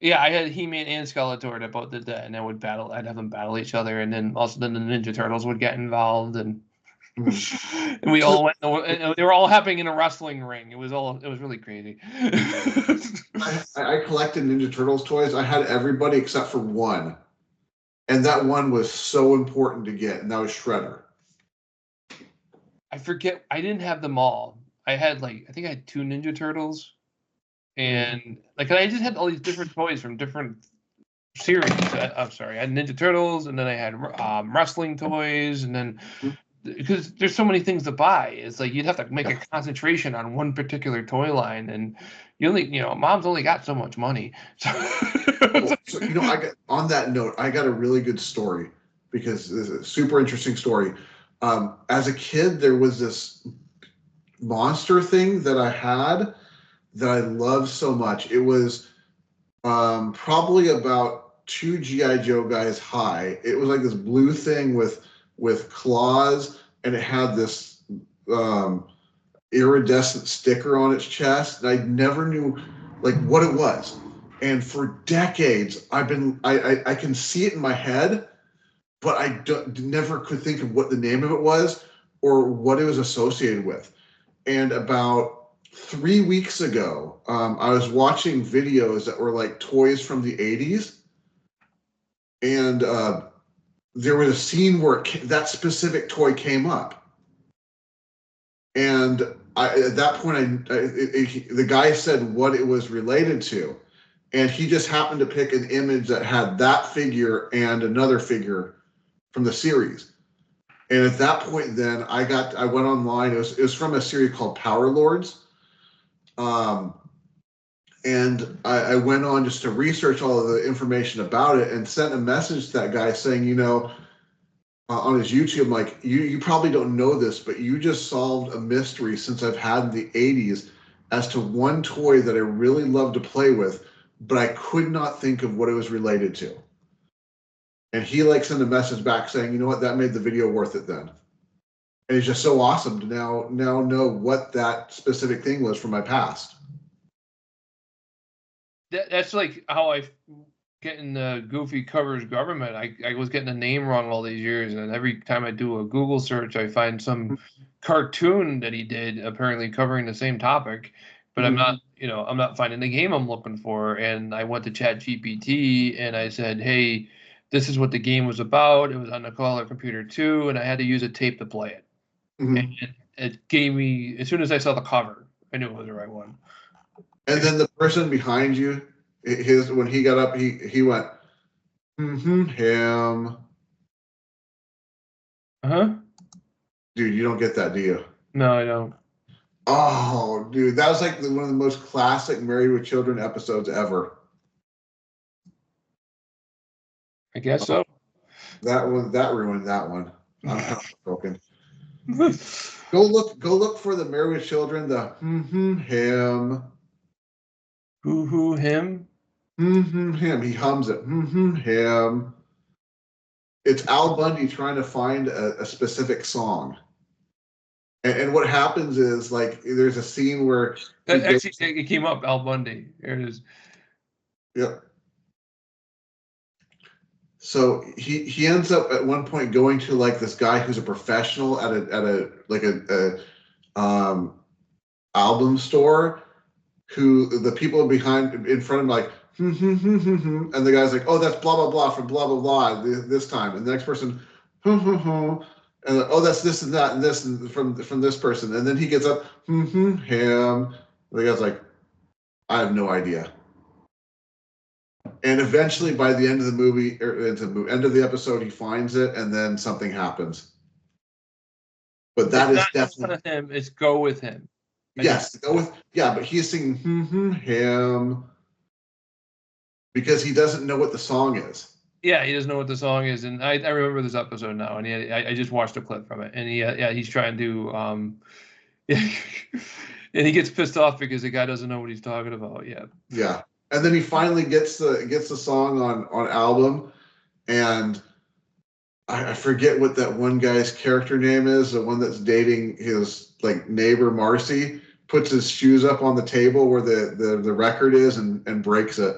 Yeah, I had He-Man and Skeletor that did that, and I'd have them battle each other, and then also then the Ninja Turtles would get involved, and And we all went. And they were all happening in a wrestling ring. It was really crazy. I collected Ninja Turtles toys. I had everybody except for one, and that one was so important to get, and that was Shredder. I forget. I didn't have them all. I think I had 2 Ninja Turtles, and I just had all these different toys from different series. I'm sorry, I had Ninja Turtles, and then I had wrestling toys, and then because there's so many things to buy, it's like you'd have to make a concentration on one particular toy line, and mom's only got so much money. So, I got on that note, I got a really good story because this is a super interesting story. As a kid, there was this monster thing that I had that I loved so much. It was probably about 2 GI Joe guys high. It was like this blue thing with claws, and it had this iridescent sticker on its chest, and I never knew what it was. And for decades, I can see it in my head, but I never could think of what the name of it was or what it was associated with. And about 3 weeks ago, I was watching videos that were like toys from the 80s, and there was a scene where that specific toy came up. And at that point, the guy said what it was related to, and he just happened to pick an image that had that figure and another figure from the series. And at that point, then I went online. It was from a series called Power Lords, and I went on just to research all of the information about it and sent a message to that guy saying, on his YouTube, like, you probably don't know this, but you just solved a mystery since I've had in the 80s as to one toy that I really love to play with, but I could not think of what it was related to. And he sent a message back saying, you know what, that made the video worth it then. And it's just so awesome to now know what that specific thing was from my past. That's like how I get in the Goofy Covers Government. I was getting the name wrong all these years, and every time I do a Google search, I find some cartoon that he did apparently covering the same topic, but I'm not finding the game I'm looking for. And I went to ChatGPT and I said, hey, this is what the game was about. It was on the Color Computer 2, and I had to use a tape to play it. And it gave me, as soon as I saw the cover, I knew it was the right one. And then the person behind you, when he got up, he went, him. Dude, you don't get that, do you? No, I don't. Oh, dude, that was one of the most classic Married with Children episodes ever. I guess so. That ruined that one. I'm kind of broken. Go look for the Married with Children, the him. Who him? Him. He hums it. Him. It's Al Bundy trying to find a specific song. And what happens is there's a scene where it came up, Al Bundy. There it is. Yep. So he ends up at one point going to this guy who's a professional at a album store, who the people in front of him and the guy's like, oh, that's blah blah blah from blah blah blah this time, and the next person and oh, that's this and that and this and from this person, and then he gets up him. And the guy's like, I have no idea. And eventually, by the end of the movie, or end of the episode, he finds it, and then something happens. But that is definitely him. It's go with him. Yes, go with but he's singing him because he doesn't know what the song is. Yeah, he doesn't know what the song is, and I remember this episode now, and I just watched a clip from it, and he's trying to and he gets pissed off because the guy doesn't know what he's talking about. Yeah, and then he finally gets the song on album, and I forget what that one guy's character name is. The one that's dating his neighbor Marcy puts his shoes up on the table where the record is and breaks it.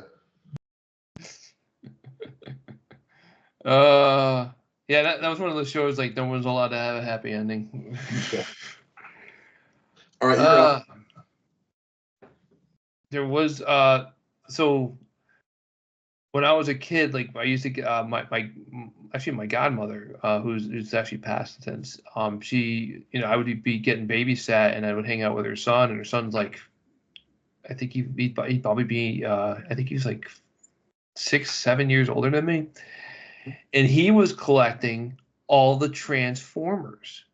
Yeah, that was one of those shows like no one's allowed to have a happy ending. Yeah. All right, you're uh, up. there was so when I was a kid, like I used to get my actually my godmother, who's actually passed since, she, I would be getting babysat and I would hang out with her son, and her son's like, I think he'd probably be I think he's like 6, 7 years older than me, and he was collecting all the Transformers.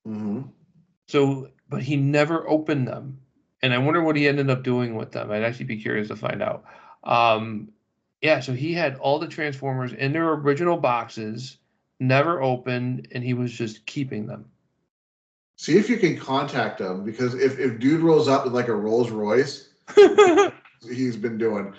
Mm-hmm. So, but he never opened them, and I wonder what he ended up doing with them. I'd actually be curious to find out. Um, yeah, so he had all the Transformers in their original boxes, never opened, and he was just keeping them. See if you can contact him, because if dude rolls up with like a Rolls Royce, he's been doing.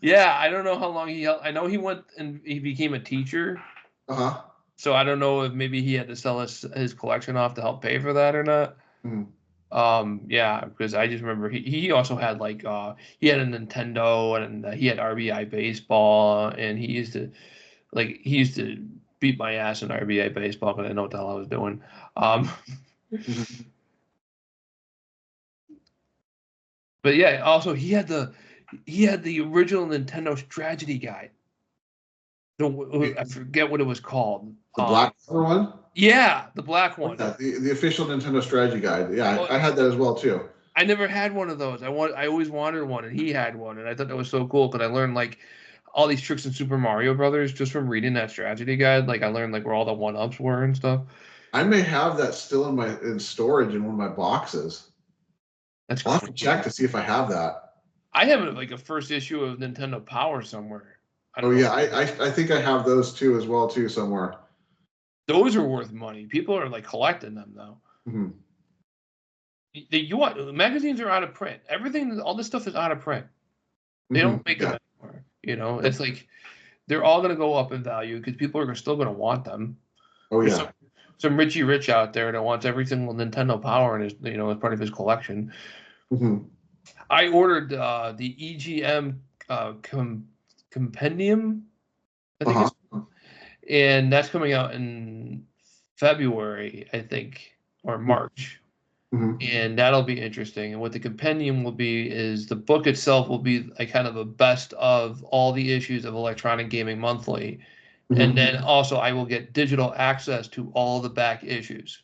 Yeah, I don't know how long he held. I know he went and he became a teacher. Uh-huh. So I don't know if maybe he had to sell his collection off to help pay for that or not. Mm-hmm. Yeah, because I just remember he also had like he had a Nintendo, and he had RBI baseball, and he used to beat my ass in RBI baseball because I didn't know what the hell I was doing. Um, Mm-hmm. but yeah, also he had the original Nintendo strategy guide. I forget what it was called. The black one? Yeah, the black Oh, one. yeah, the official Nintendo strategy guide. Yeah, Oh, I had that as well too. I never had one of those. I always wanted one, and he had one, and I thought that was so cool because I learned like all these tricks in Super Mario Brothers just from reading that strategy guide. Like I learned like where all the one ups were and stuff. I may have that still in storage in one of my boxes. That's I'll have to check crazy. to see if I have that. I have like a first issue of Nintendo Power somewhere. I Oh don't know. yeah, I think I have those too as well too somewhere. Those are worth money. People are like collecting them though. Mm-hmm. You want magazines are out of print. Everything, all this stuff is out of print. They Mm-hmm. don't make them Yeah. anymore. You know, Yep. it's like they're all going to go up in value because people are still going to want them. Oh There's yeah. some Richie Rich out there that wants every single Nintendo Power in his, as part of his collection. Mm-hmm. I ordered the EGM compendium, I think Uh-huh. it's, and that's coming out in February, I think, or March. Mm-hmm. And that'll be interesting. And what the compendium will be is the book itself will be a kind of a best of all the issues of Electronic Gaming Monthly. And Mm-hmm. then also I will get digital access to all the back issues.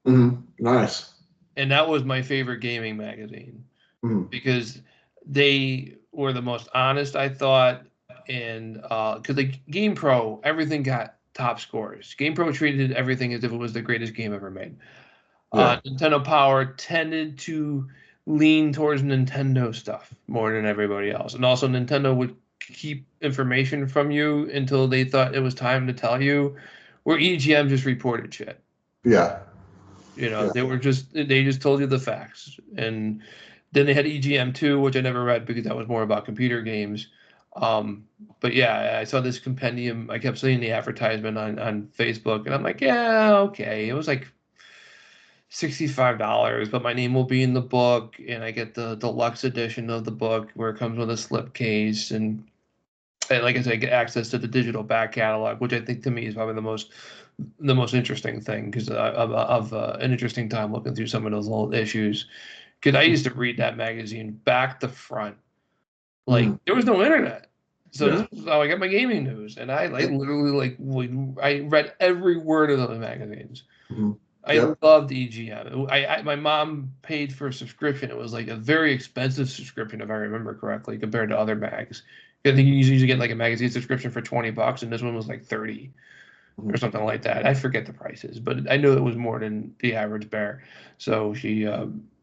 Mm-hmm. Nice. And that was my favorite gaming magazine Mm-hmm. because they were the most honest, I thought. And because like Game Pro, everything got top scores. Game Pro treated everything as if it was the greatest game ever made. Yeah. Nintendo Power tended to lean towards Nintendo stuff more than everybody else. And also, Nintendo would keep information from you until they thought it was time to tell you, where EGM just reported shit. Yeah. Yeah. They just told you the facts. And then they had EGM2, which I never read because that was more about computer games. But yeah, I saw this compendium. I kept seeing the advertisement on Facebook, and I'm like, yeah, okay. It was like $65, but my name will be in the book, and I get the deluxe edition of the book where it comes with a slipcase, and like I said, I get access to the digital back catalog, which I think to me is probably the most interesting thing because of an interesting time looking through some of those old issues. Because I used to read that magazine back to front, like Mm-hmm. there was no internet. So Yeah. this was how I got my gaming news, and I like literally I read every word of those magazines. Mm-hmm. I Yep. loved EGM. My mom paid for a subscription. It was like a very expensive subscription, if I remember correctly, compared to other mags. I think you usually get like a magazine subscription for $20, and this one was like 30 or Mm-hmm. something like that. I forget the prices, but I knew it was more than the average bear. So she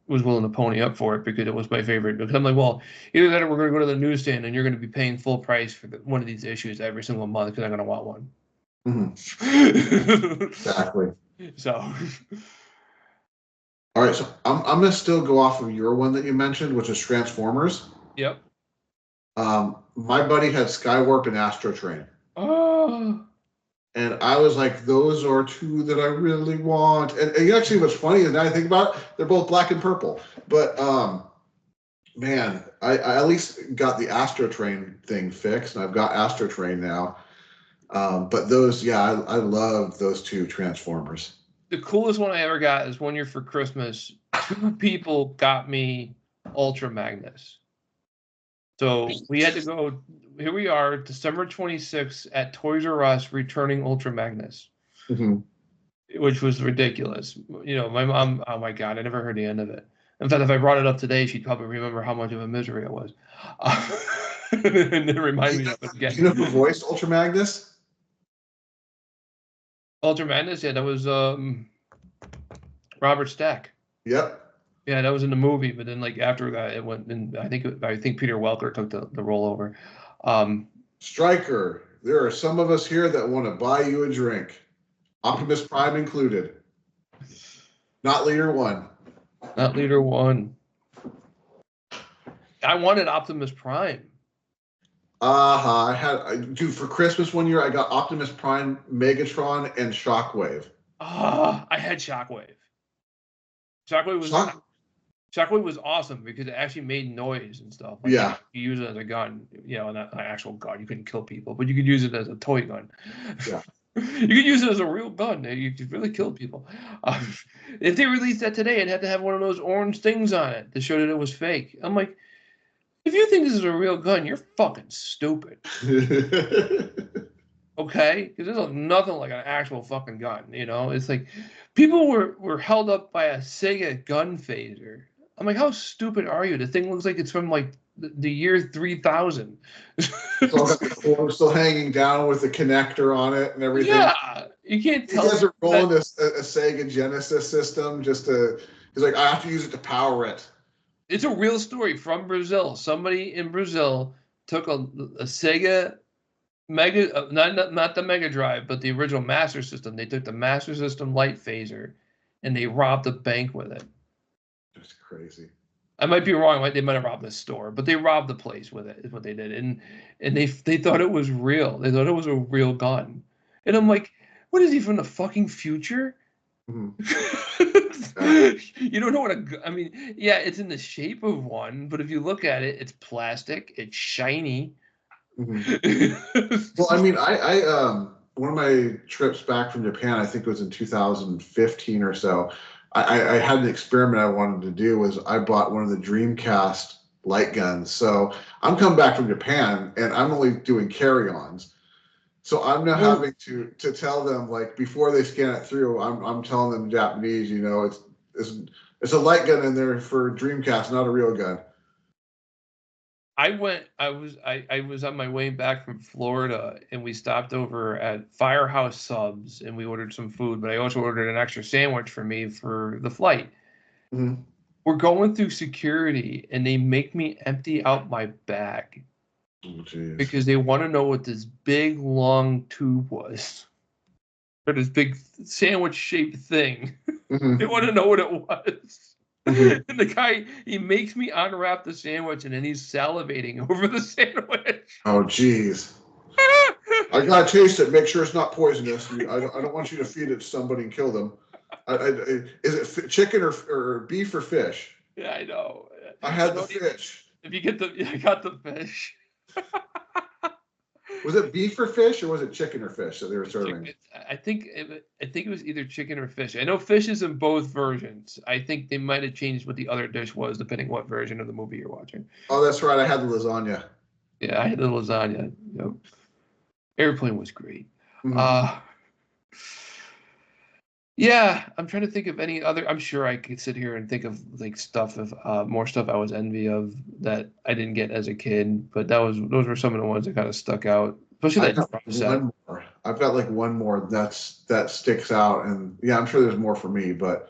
was willing to pony up for it because it was my favorite. Because I'm like, well, either that or we're going to go to the newsstand and you're going to be paying full price for one of these issues every single month because I'm going to want one. Mm-hmm. Exactly. So, All right, so I'm gonna still go off of your one that you mentioned, which is Transformers. yep. My buddy had Skywarp and Astro Train, Oh. and I was like, those are two that I really want. And actually, what's funny is now I think about it, they're both black and purple. But man, I at least got the Astro Train thing fixed, and I've got Astro Train now. But those, yeah, I love those two Transformers. The coolest one I ever got is one year for Christmas. Two people got me Ultra Magnus. So we had to go. Here we are, December 26th at Toys R Us, returning Ultra Magnus, which was ridiculous. You know, my mom. Oh my god, I never heard the end of it. In fact, if I brought it up today, she'd probably remember how much of a misery it was, and then remind me of it again. Do you know who voiced Ultra Magnus? Ultra Magnus, yeah, that was Robert Stack. Yep. Yeah, that was in the movie, but then like after that, it went. And I think Peter Welker took the role over. Stryker, there are some of us here that want to buy you a drink, Optimus Prime included. Not Leader One. Not Leader One. I wanted Optimus Prime. I had, dude, for Christmas one year, I got Optimus Prime, Megatron, and Shockwave. I had Shockwave. Shockwave was awesome because it actually made noise and stuff. Like, yeah. You use it as a gun, you know, not an actual gun. You couldn't kill people, but you could use it as a toy gun. Yeah. You could use it as a real gun. You could really kill people. If they released that today, it had to have one of those orange things on it to show that it was fake. I'm like, if you think this is a real gun, you're fucking stupid. Okay? Because there's nothing like an actual fucking gun, you know? It's like people were held up by a Sega gun phaser. I'm like, how stupid are you? The thing looks like it's from like the year 3000. It's all got the cord still hanging down with the connector on it and everything. Yeah, you can't tell. You guys are rolling a Sega Genesis system just to. He's like, I have to use it to power it. It's a real story from Brazil. Somebody in Brazil took a Sega Mega, not the Mega Drive, but the original Master System. They took the Master System light phaser, and they robbed a bank with it. That's crazy. I might be wrong. They might have robbed the store, but they robbed the place with it. Is what they did, and they thought it was real. They thought it was a real gun, and I'm like, what is he from the fucking future? You don't know what I mean, yeah, it's in the shape of one, but if you look at it, it's plastic, it's shiny. Well, I mean, I one of my trips back from Japan, I think it was in 2015 or so. I had an experiment I wanted to do. Was I bought one of the Dreamcast light guns. So I'm coming back from Japan and I'm only doing carry-ons. So I'm now having to tell them, like, before they scan it through, I'm telling them in Japanese, you know, it's a light gun in there for Dreamcast, not a real gun. I was on my way back from Florida and we stopped over at Firehouse Subs and we ordered some food, but I also ordered an extra sandwich for me for the flight. Mm-hmm. We're going through security and they make me empty out my bag. Oh, because they want to know what this big long tube was, or this big sandwich-shaped thing. Mm-hmm. They want to know what it was. Mm-hmm. And the guy, he makes me unwrap the sandwich, and then he's salivating over the sandwich. Oh, jeez. I gotta taste it. Make sure it's not poisonous. I don't want you to feed it to somebody and kill them. Is it chicken or beef or fish? Yeah, I know. I had the fish. If you get I got the fish. Was it beef or fish, or was it chicken or fish that they were serving? I think it was either chicken or fish. I know fish is in both versions. I think they might have changed what the other dish was depending what version of the movie you're watching. Oh, that's right. I had the lasagna. Yeah, I had the lasagna. Yep. Airplane was great. Mm-hmm. Yeah, I'm trying to think of any other. I'm sure I could sit here and think of like stuff of more stuff I was envy of that I didn't get as a kid. But those were some of the ones that kind of stuck out. Especially that drum set. I've got like one more that sticks out, and yeah, I'm sure there's more for me. But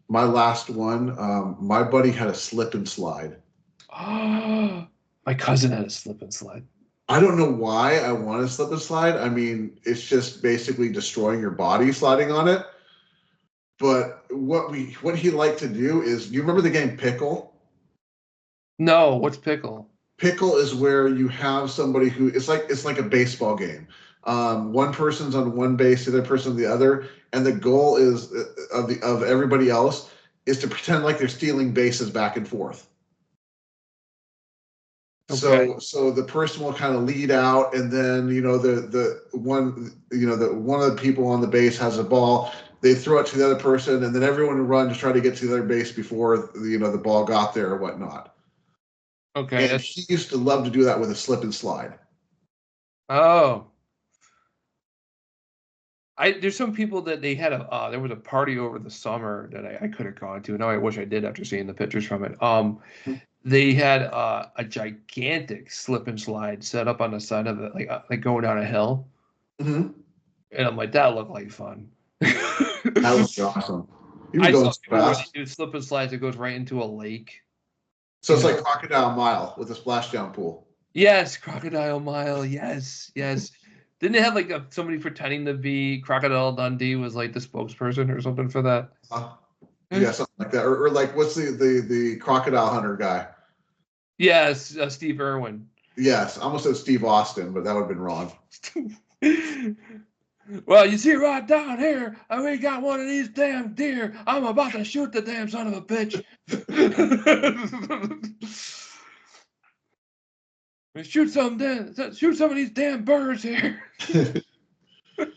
my last one, my buddy had a slip and slide. Oh, my cousin had a slip and slide. I don't know why I want to slip and slide. I mean, it's just basically destroying your body sliding on it. But what he liked to do is, you remember the game Pickle? No, what's Pickle? Pickle is where you have somebody who it's like a baseball game. One person's on one base, the other person on the other, and the goal is of everybody else is to pretend like they're stealing bases back and forth. Okay. So the person will kind of lead out, and then the one of the people on the base has a ball. They throw it to the other person, and then everyone will run to try to get to the other base before the ball got there or whatnot. Okay. And he used to love to do that with a slip and slide. Oh. There's some people that they had there was a party over the summer that I could have gone to. Now I wish I did after seeing the pictures from it. They had a gigantic slip and slide set up on the side of it, like going down a hill. Mm-hmm. And I'm like, that looked like fun. That would be awesome. You were I going saw so people where they fast. do slip and slides that goes right into a lake. So it's like Crocodile Mile with a splashdown pool. Yes, Crocodile Mile. Yes, yes. Didn't they have like somebody pretending to be Crocodile Dundee was like the spokesperson or something for that? Yeah, something like that. Or like, what's the Crocodile Hunter guy? Yes, Steve Irwin. Yes, I almost said Steve Austin, but that would have been wrong. Well, you see right down here, we got one of these damn deer. I'm about to shoot the damn son of a bitch. shoot some of these damn birds here.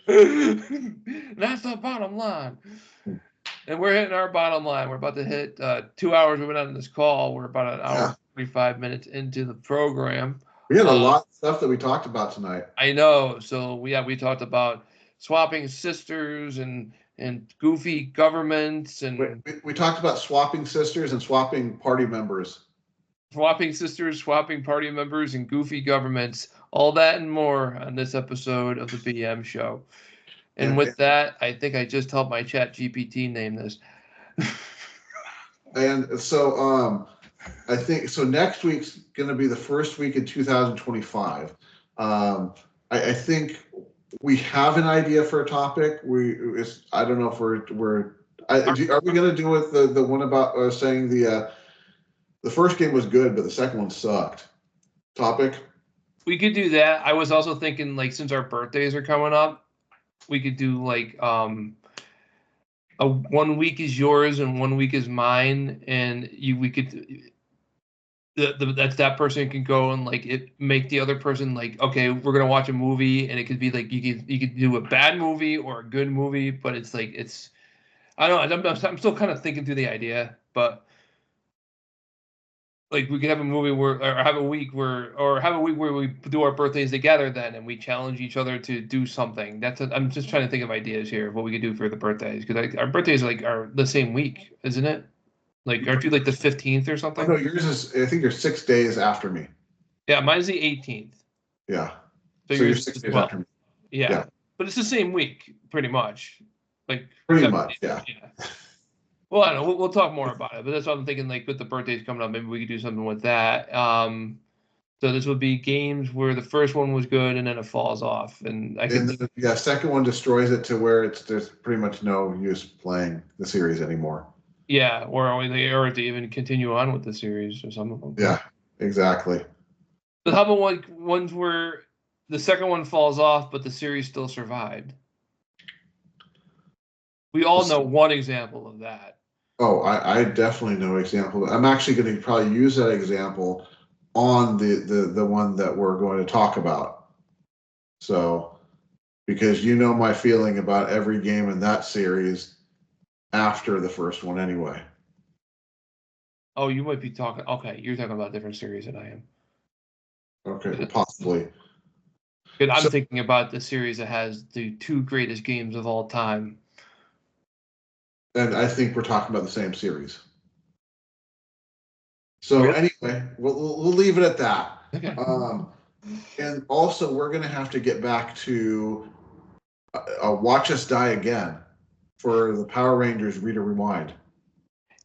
That's the bottom line. And we're hitting our bottom line. We're about to hit 2 hours. We've been on this call. We're about an hour and 45 minutes into the program. We had a lot of stuff that we talked about tonight. I know. So we talked about swapping sisters and goofy governments and we talked about swapping sisters and swapping party members. Swapping sisters, swapping party members, and goofy governments. All that and more on this episode of the BM Show. And with that, I think I just helped my chat GPT name this. And so I think so next week's going to be the first week in 2025. I think we have an idea for a topic. I don't know if are we going to do with the one about saying the first game was good, but the second one sucked? Topic. We could do that. I was also thinking, like, since our birthdays are coming up, we could do like a 1 week is yours and 1 week is mine, and we could that person can go and like make the other person like, okay, we're gonna watch a movie, and it could be like you could do a bad movie or a good movie, but it's like I don't know. I'm still kind of thinking through the idea, but like we could have a movie or have a week where we do our birthdays together then, and we challenge each other to do something. I'm just trying to think of ideas here of what we could do for the birthdays, because our birthdays are the same week, isn't it? Like, aren't you like the 15th or something? Oh, no, yours is. I think you're 6 days after me. Yeah, mine's the 18th. Yeah. So you're 6 days after me. Yeah, but it's the same week, pretty much. Like pretty much, yeah. Well, I don't know. We'll talk more about it, but that's what I'm thinking. Like with the birthdays coming up, maybe we could do something with that. So this would be games where the first one was good and then it falls off, and second one destroys it to where there's pretty much no use playing the series anymore. Yeah, or to even continue on with the series or some of them. Yeah, exactly. But how about ones where the second one falls off, but the series still survived? We all know one example of that. Oh, I definitely know example. I'm actually going to probably use that example on the one that we're going to talk about. So, because you know my feeling about every game in that series after the first one anyway. Oh, you might be talking. Okay, you're talking about a different series than I am. Okay, possibly. I'm thinking about the series that has the two greatest games of all time. And I think we're talking about the same series. So anyway, we'll leave it at that. Okay. And also, we're going to have to get back to Watch Us Die Again for the Power Rangers Reader Rewind.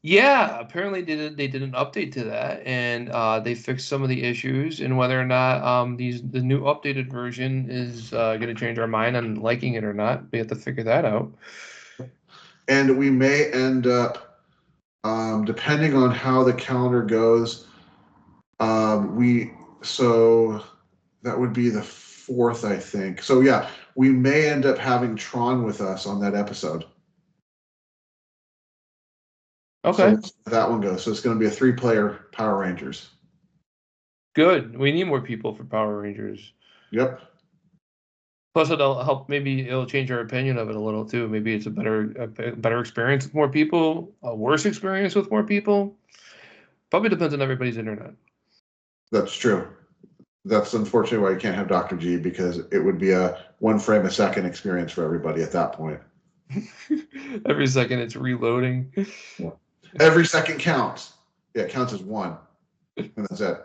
Yeah, apparently they did an update to that, and they fixed some of the issues. And whether or not the new updated version is going to change our mind on liking it or not, we have to figure that out. And we may end up, depending on how the calendar goes, so that would be the 4th, I think. So yeah, we may end up having Tron with us on that episode. Okay. So that one goes. So it's going to be a 3-player Power Rangers. Good. We need more people for Power Rangers. Yep. Plus, it'll help. Maybe it'll change our opinion of it a little too. Maybe it's a better experience with more people, a worse experience with more people. Probably depends on everybody's internet. That's true. That's unfortunately why you can't have Dr. G, because it would be a 1 frame a second experience for everybody at that point. Every second it's reloading. Yeah. Every second counts. Yeah, it counts as 1, and that's it.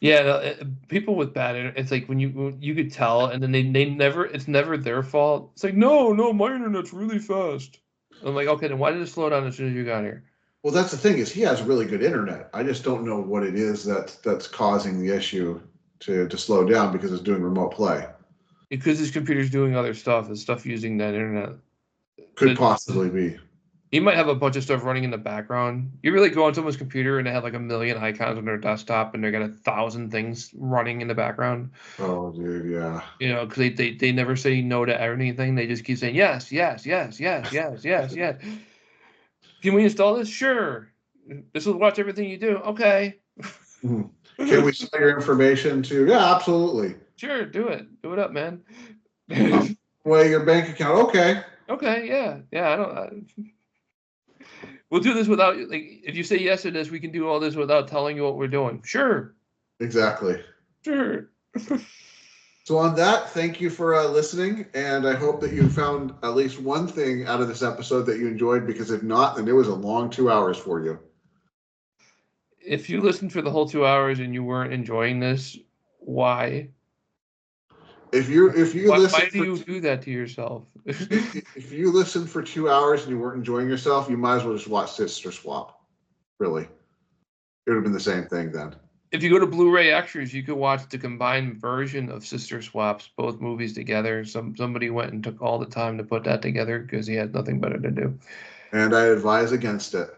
Yeah, people with bad internet, it's like when you could tell, and then they never, it's never their fault. It's like, no, my internet's really fast. I'm like, okay, then why did it slow down as soon as you got here? Well, that's the thing, is he has really good internet. I just don't know what it is that's causing the issue to slow down, because it's doing remote play. Because his computer's doing other stuff, the stuff using that internet. Could possibly be. He might have a bunch of stuff running in the background. You really go on someone's computer and they have like 1 million icons on their desktop, and they got 1,000 things running in the background. Oh, dude, yeah. You know, because they never say no to anything. They just keep saying yes, yes, yes, yes, yes, yes, yes. Can we install this? Sure. This will watch everything you do. Okay. Can we sell your information to? Yeah, absolutely. Sure, do it. Do it up, man. Well, your bank account. Okay. Okay, yeah. I don't. We'll do this without, like, if you say yes to this, we can do all this without telling you what we're doing. Sure. Exactly. Sure. So on that, thank you for listening, and I hope that you found at least one thing out of this episode that you enjoyed, because if not, then it was a long 2 hours for you. If you listened for the whole 2 hours and you weren't enjoying this, why? If you Why do you do that to yourself? if you listen for 2 hours and you weren't enjoying yourself, you might as well just watch Sister Swap. Really, it would have been the same thing then. If you go to Blu-ray Extras, you could watch the combined version of Sister Swaps, both movies together. Somebody went and took all the time to put that together because he had nothing better to do. And I advise against it.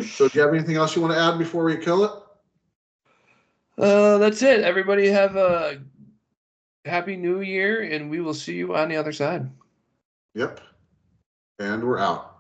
So do you have anything else you want to add before we kill it? That's it. Everybody have a happy new year, and we will see you on the other side. Yep. And we're out.